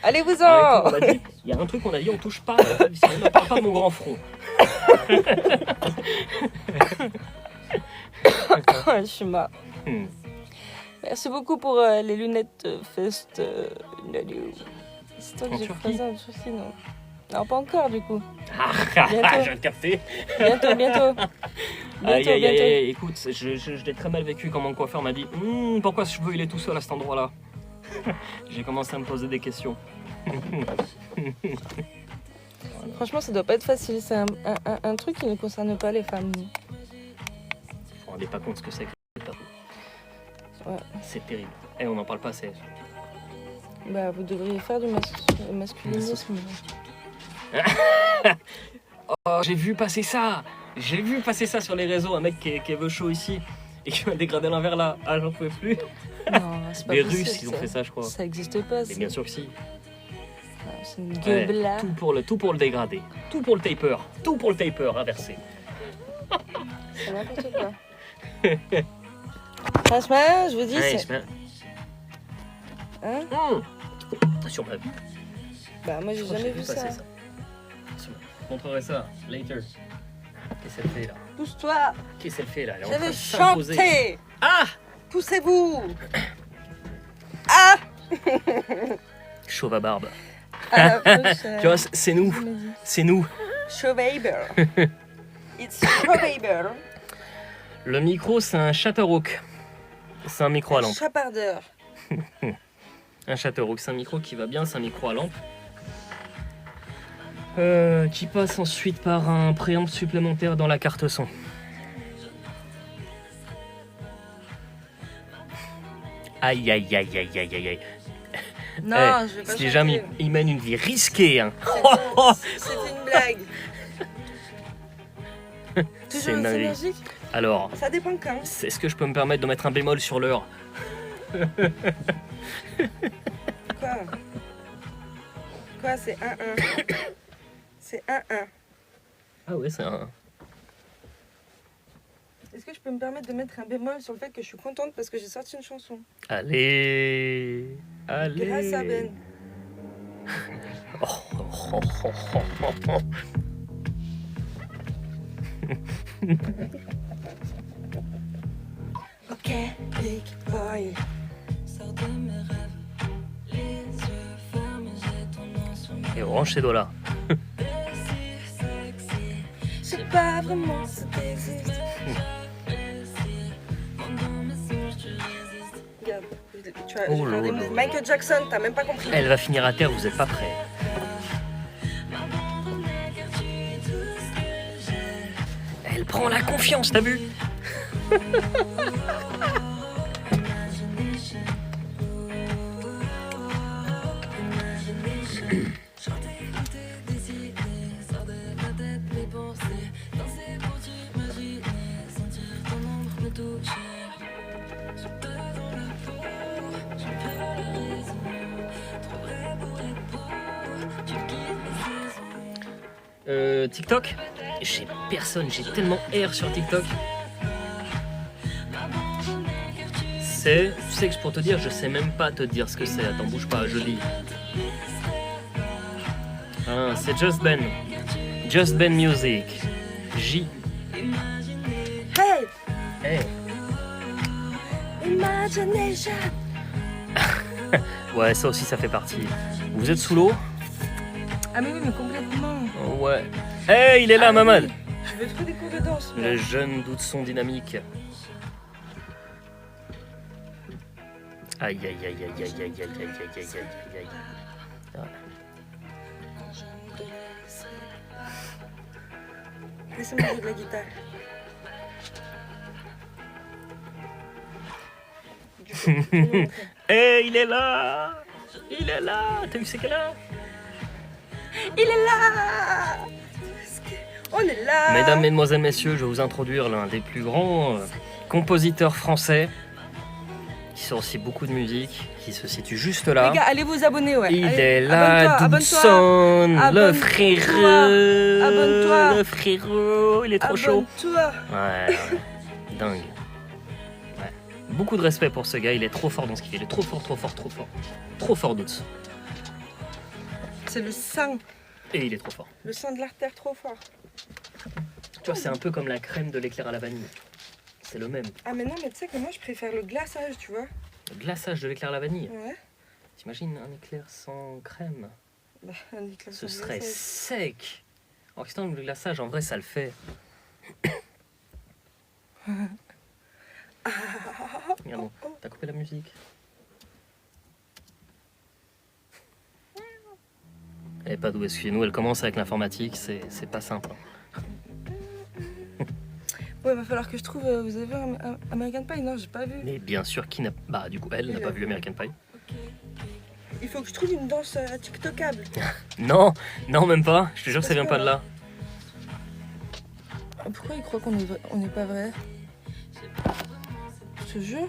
Allez-vous-en. Arrêtez, on a dit- Il y a un truc qu'on a dit, on touche pas. On ne parle pas de mon grand front. Je suis marre. Merci beaucoup pour les lunettes Fest Nadu. C'est toi que En j'ai Turquie croisé en Turquie, non? Non, pas encore du coup. Je viens de capter. Bientôt. Aïe, aïe, aïe, écoute, je l'ai très mal vécu quand mon coiffeur m'a dit pourquoi ce cheveu il est tout seul à cet endroit-là. J'ai commencé à me poser des questions. Franchement, ça doit pas être facile. C'est un truc qui ne concerne pas les femmes. Vous vous rendez pas compte ce que c'est que le tabou. Ouais. C'est terrible. Et on n'en parle pas assez. Bah, vous devriez faire du masculinisme. Oh, j'ai vu passer ça. J'ai vu passer ça sur les réseaux. Un mec qui veut chaud ici et qui m'a dégradé l'envers là. Ah, j'en pouvais plus. Non, c'est pas Les possible, Russes, ils ont fait ça, je crois. Ça existe pas. Mais bien sûr que si. C'est une Ouais, gueule là. tout pour le dégrader. Tout pour le taper. Tout pour le taper inversé. C'est n'importe quoi. Franchement, je vous dis, Ouais, c'est... Hein? Sur ma vie. Bah, moi, j'ai jamais vu ça. passer Je montrerai ça later. Qu'est-ce qu'elle fait là? Pousse-toi. Qu'est-ce qu'elle fait là? Elle est en Je train vais de s'imposer. chanter. Ah! Poussez-vous. Ah. Chauve à barbe. À la prochaine. Tu vois, c'est nous. C'est nous. Showbaber. It's Showbaber. Le micro, c'est un Chatterhawk. C'est un micro à lampe. Chapardeur. Un Chatterhawk, c'est un micro qui va bien, c'est un micro à lampe. Qui passe ensuite par un préamp supplémentaire dans la carte son. Aïe aïe aïe aïe aïe aïe aïe. Non, je vais pas Si les gens chanter. ils mènent une vie risquée, hein. C'était une blague. C'est Toujours une aussi dinguerie. énergique. Alors, Ça dépend quand. est-ce que je peux me permettre de mettre un bémol sur l'heure? Quoi, c'est 1-1. C'est 1-1. Ah ouais, c'est un... Est-ce que je peux me permettre de mettre un bémol sur le fait que je suis contente parce que j'ai sorti une chanson? Allez. Grâce à Ben. Ok, big boy. Sors de mes rêves, les yeux fermés, j'ai ton nom sur mes Et range ces doigts-là. sexy. Je sais pas vraiment si t'existes. Regarde, tu as Oh je là vais faire des là moves. là. Michael Jackson, t'as même pas compris. Elle va finir à terre, vous êtes pas prêts. Elle prend la confiance, t'as vu? TikTok? J'ai personne, j'ai tellement R sur TikTok. Tu sais que pour te dire, je sais même pas te dire ce que c'est. Attends, bouge pas, je lis. Ah, c'est Just Ben. Just Ben Music. J. Hey! Hey. Imagination! Ouais, ça aussi, ça fait partie. Vous êtes sous l'eau? Ah mais oui, mais complètement. Ouais. Il est là, Ah Mamad. oui. Je veux trop des cours de danse. moi. Le jeune doute son dynamique. Aïe, aïe, aïe, aïe, aïe, aïe, aïe, aïe, aïe, aïe, aïe, aïe. Ouais. Laissez-moi jouer de la guitare. Du coup, Eh, il est là! Il est là! T'as vu c'est quelle heure? il est là! On est là! Mesdames, Mesdemoiselles, Messieurs, je vais vous introduire l'un des plus grands compositeurs français qui sort aussi beaucoup de musique, qui se situe juste là. Les gars, allez vous abonner, ouais. Il Allez, est là, abonne-toi, Doudson, le abonne-toi, frérot, abonne-toi, le frérot, il est trop chaud. abonne-toi. Ouais, dingue. Ouais. Beaucoup de respect pour ce gars, il est trop fort dans ce qu'il fait, il est trop fort, trop fort, trop fort. Trop fort, Doudson. C'est le sang Et il est trop fort. de l'artère trop fort. Tu vois, c'est un peu comme la crème de l'éclair à la vanille. C'est le même. Ah mais non, mais tu sais que moi je préfère le glaçage, tu vois. Le glaçage de l'éclair à la vanille. Ouais. T'imagines un éclair sans crème? Bah, un éclair Ce sans serait glaçage. sec. Alors que le glaçage, en vrai, ça le fait. Regarde, bon, t'as coupé la musique. Elle est pas douée, excusez-nous, elle commence avec l'informatique, c'est pas simple. Ouais, va falloir que je trouve. Vous avez vu American Pie? Non, j'ai pas vu. Mais bien sûr, qui n'a... Bah, du coup, elle n'a pas vu American Pie. Ok. Il faut que je trouve une danse TikTokable. Non, non, même pas. Je te jure que ça vient pas de là. Pourquoi il croit qu'on est pas vrai? Je te jure.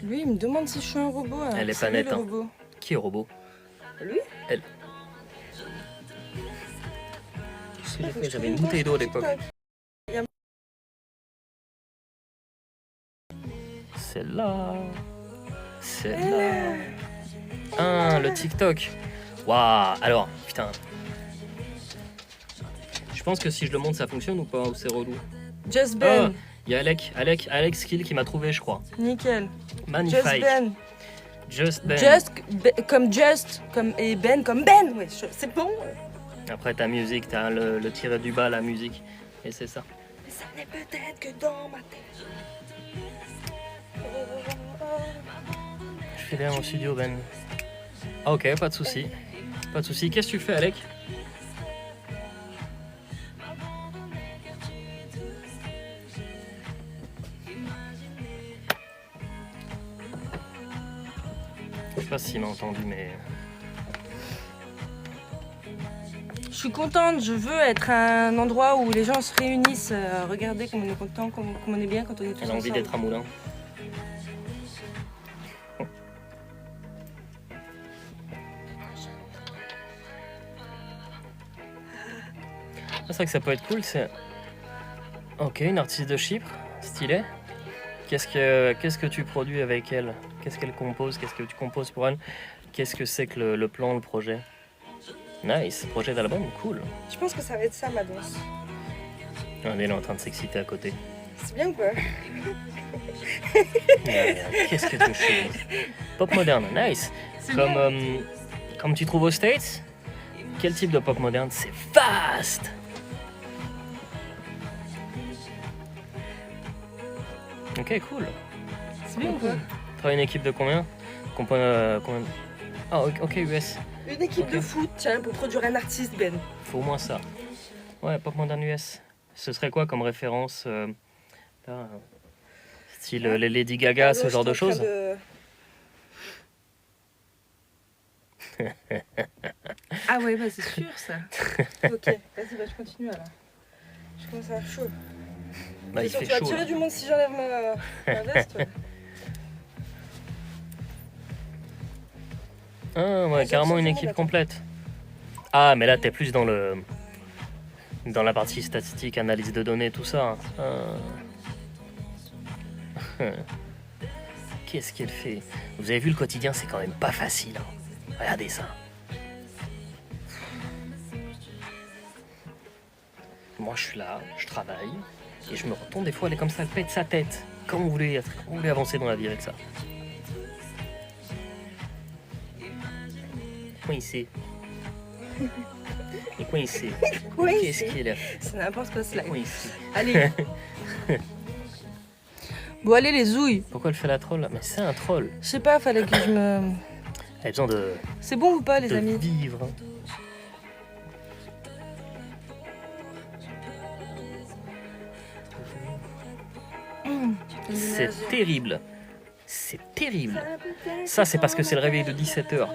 Lui, il me demande si je suis un robot. hein. Elle est C'est pas lui, nette, le hein. robot. Qui est robot? Lui? Elle. Qu'est-ce que j'ai fait? J'avais une bouteille d'eau à l'époque. Celle-là. Celle-là. Ah, le TikTok. Waouh. Alors, putain. Je pense que si je le montre, ça fonctionne ou pas? Ou c'est relou? Just Ah, Ben. il y a Alex Kill qui m'a trouvé, je crois. Nickel. Magnifique. Just Ben. Just Ben. Just comme et Ben comme Ben. Ouais, c'est bon. Après ta musique, t'as le tiré du bas, la musique. Et c'est ça. Mais ça n'est peut-être que dans ma tête. Je fais bien au studio, Ben. Ah, ok, pas de souci. Pas de souci. Qu'est-ce que tu fais, Alec? Je sais pas s'il m'a entendu, mais... Je suis contente, je veux être un endroit où les gens se réunissent. Regardez comme on est content, comme on est bien quand on est tous Elle a envie ensemble. d'être un moulin. C'est vrai que ça peut être cool, c'est... Ok, une artiste de Chypre, stylé. Qu'est-ce que tu produis avec elle? Qu'est-ce qu'elle compose? Qu'est-ce que tu composes pour elle? Qu'est-ce que c'est que le plan, le projet? Nice, projet d'album, cool. Je pense que ça va être ça ma danse. Elle est là en train de s'exciter à côté. C'est bien ou pas? Qu'est-ce que tu fais? Pop moderne, nice. Comme tu trouves aux States? Quel type de pop moderne? C'est vaste! Ok, cool. C'est bien ou pas? Travaille une équipe de combien? Combien? Ah, ok, US. Une équipe Ok. de foot, tiens, pour produire un artiste, Ben. Faut au moins ça. Ouais, pop moderne US. Ce serait quoi comme référence là, style les Lady Gaga, ce genre de choses? Ah ouais, bah c'est sûr ça. Ok, vas-y, bah je continue alors. Je commence à avoir chaud. Bah, il Tu fait vas chaud. tirer Là. du monde si j'enlève ma veste. Ouais. Ah ouais, J'ai carrément une absolument équipe d'accord. complète. Ah, mais là t'es plus dans la partie statistique, analyse de données, tout ça. Ah. Qu'est-ce qu'elle fait? Vous avez vu le quotidien, c'est quand même pas facile. Hein. Regardez ça. Moi je suis là, je travaille, et je me retourne des fois, elle est comme ça, elle pète sa tête. Comment vous voulez avancer dans la vie avec ça? Coincé. Et coincé. Oui, Qu'est-ce qu'il a? c'est n'importe quoi cela. Coincé. Allez. Bon, allez, les ouilles. Pourquoi elle fait la troll là? Mais c'est un troll. Je sais pas, fallait que je me... Elle a besoin de, C'est bon ou pas, les de amis? vivre. C'est terrible. C'est terrible. Ça, c'est parce que c'est le réveil de 17h.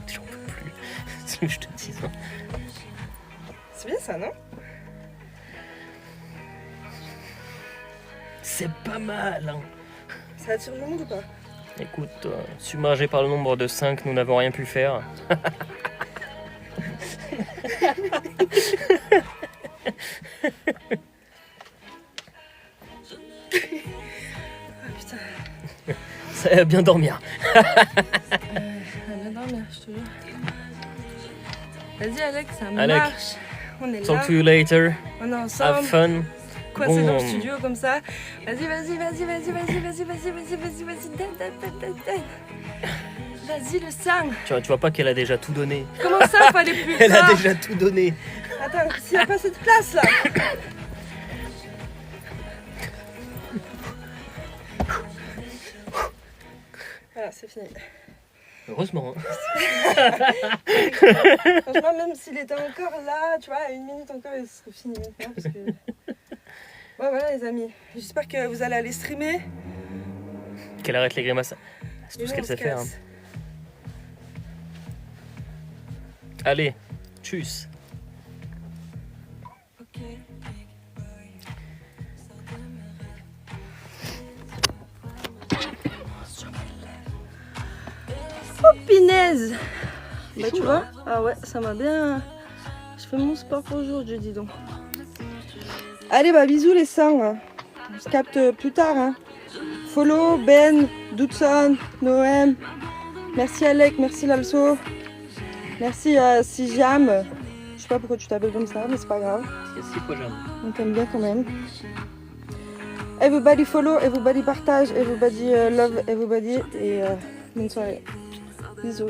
J'en peux plus. C'est ce que je te dis. Hein. C'est bien ça, non? C'est pas mal. Hein. Ça attire le monde ou pas? Écoute, submergé par le nombre de 5, nous n'avons rien pu faire. Putain. Ça va bien dormir. Elle va bien dormir, je te jure. Vas-y, Alex, ça Alec, marche. On est Talk là. to you later. On est Have ensemble. fun. Coincé dans le Bon. studio comme ça. Vas-y, vas-y, vas-y, vas-y, vas-y, vas-y, vas-y, vas-y, vas-y, vas-y, donne. Vas-y, le sang. Tu vois pas qu'elle a déjà tout donné. Comment ça, fallait plus Elle a fort? déjà tout donné. Attends, s'il n'y a pas cette place là. Voilà, c'est fini. Heureusement. Hein. Franchement, même s'il était encore là, tu vois, à 1 minute encore, il serait fini maintenant. Parce que... Ouais, voilà, les amis. J'espère que vous allez aller streamer. Qu'elle arrête les grimaces. C'est tout Et ce nous, qu'elle on sait se faire. Hein. casse. Allez, tchuss. Oh, pinaise. Bah, tu vois, ah ouais, ça m'a bien... Je fais mon sport pour aujourd'hui, dis donc. Allez, bah bisous les sangs. Hein. On se capte plus tard. Hein. Follow, Ben, Doudson, Noem. Merci Alec, merci Lalso. Merci Sijam. Je sais pas pourquoi tu t'appelles comme ça, mais c'est pas grave. Parce qu'il y a 6 fois jamais. On t'aime bien quand même. Everybody follow, everybody partage, everybody love, everybody. Et bonne soirée. Bisous.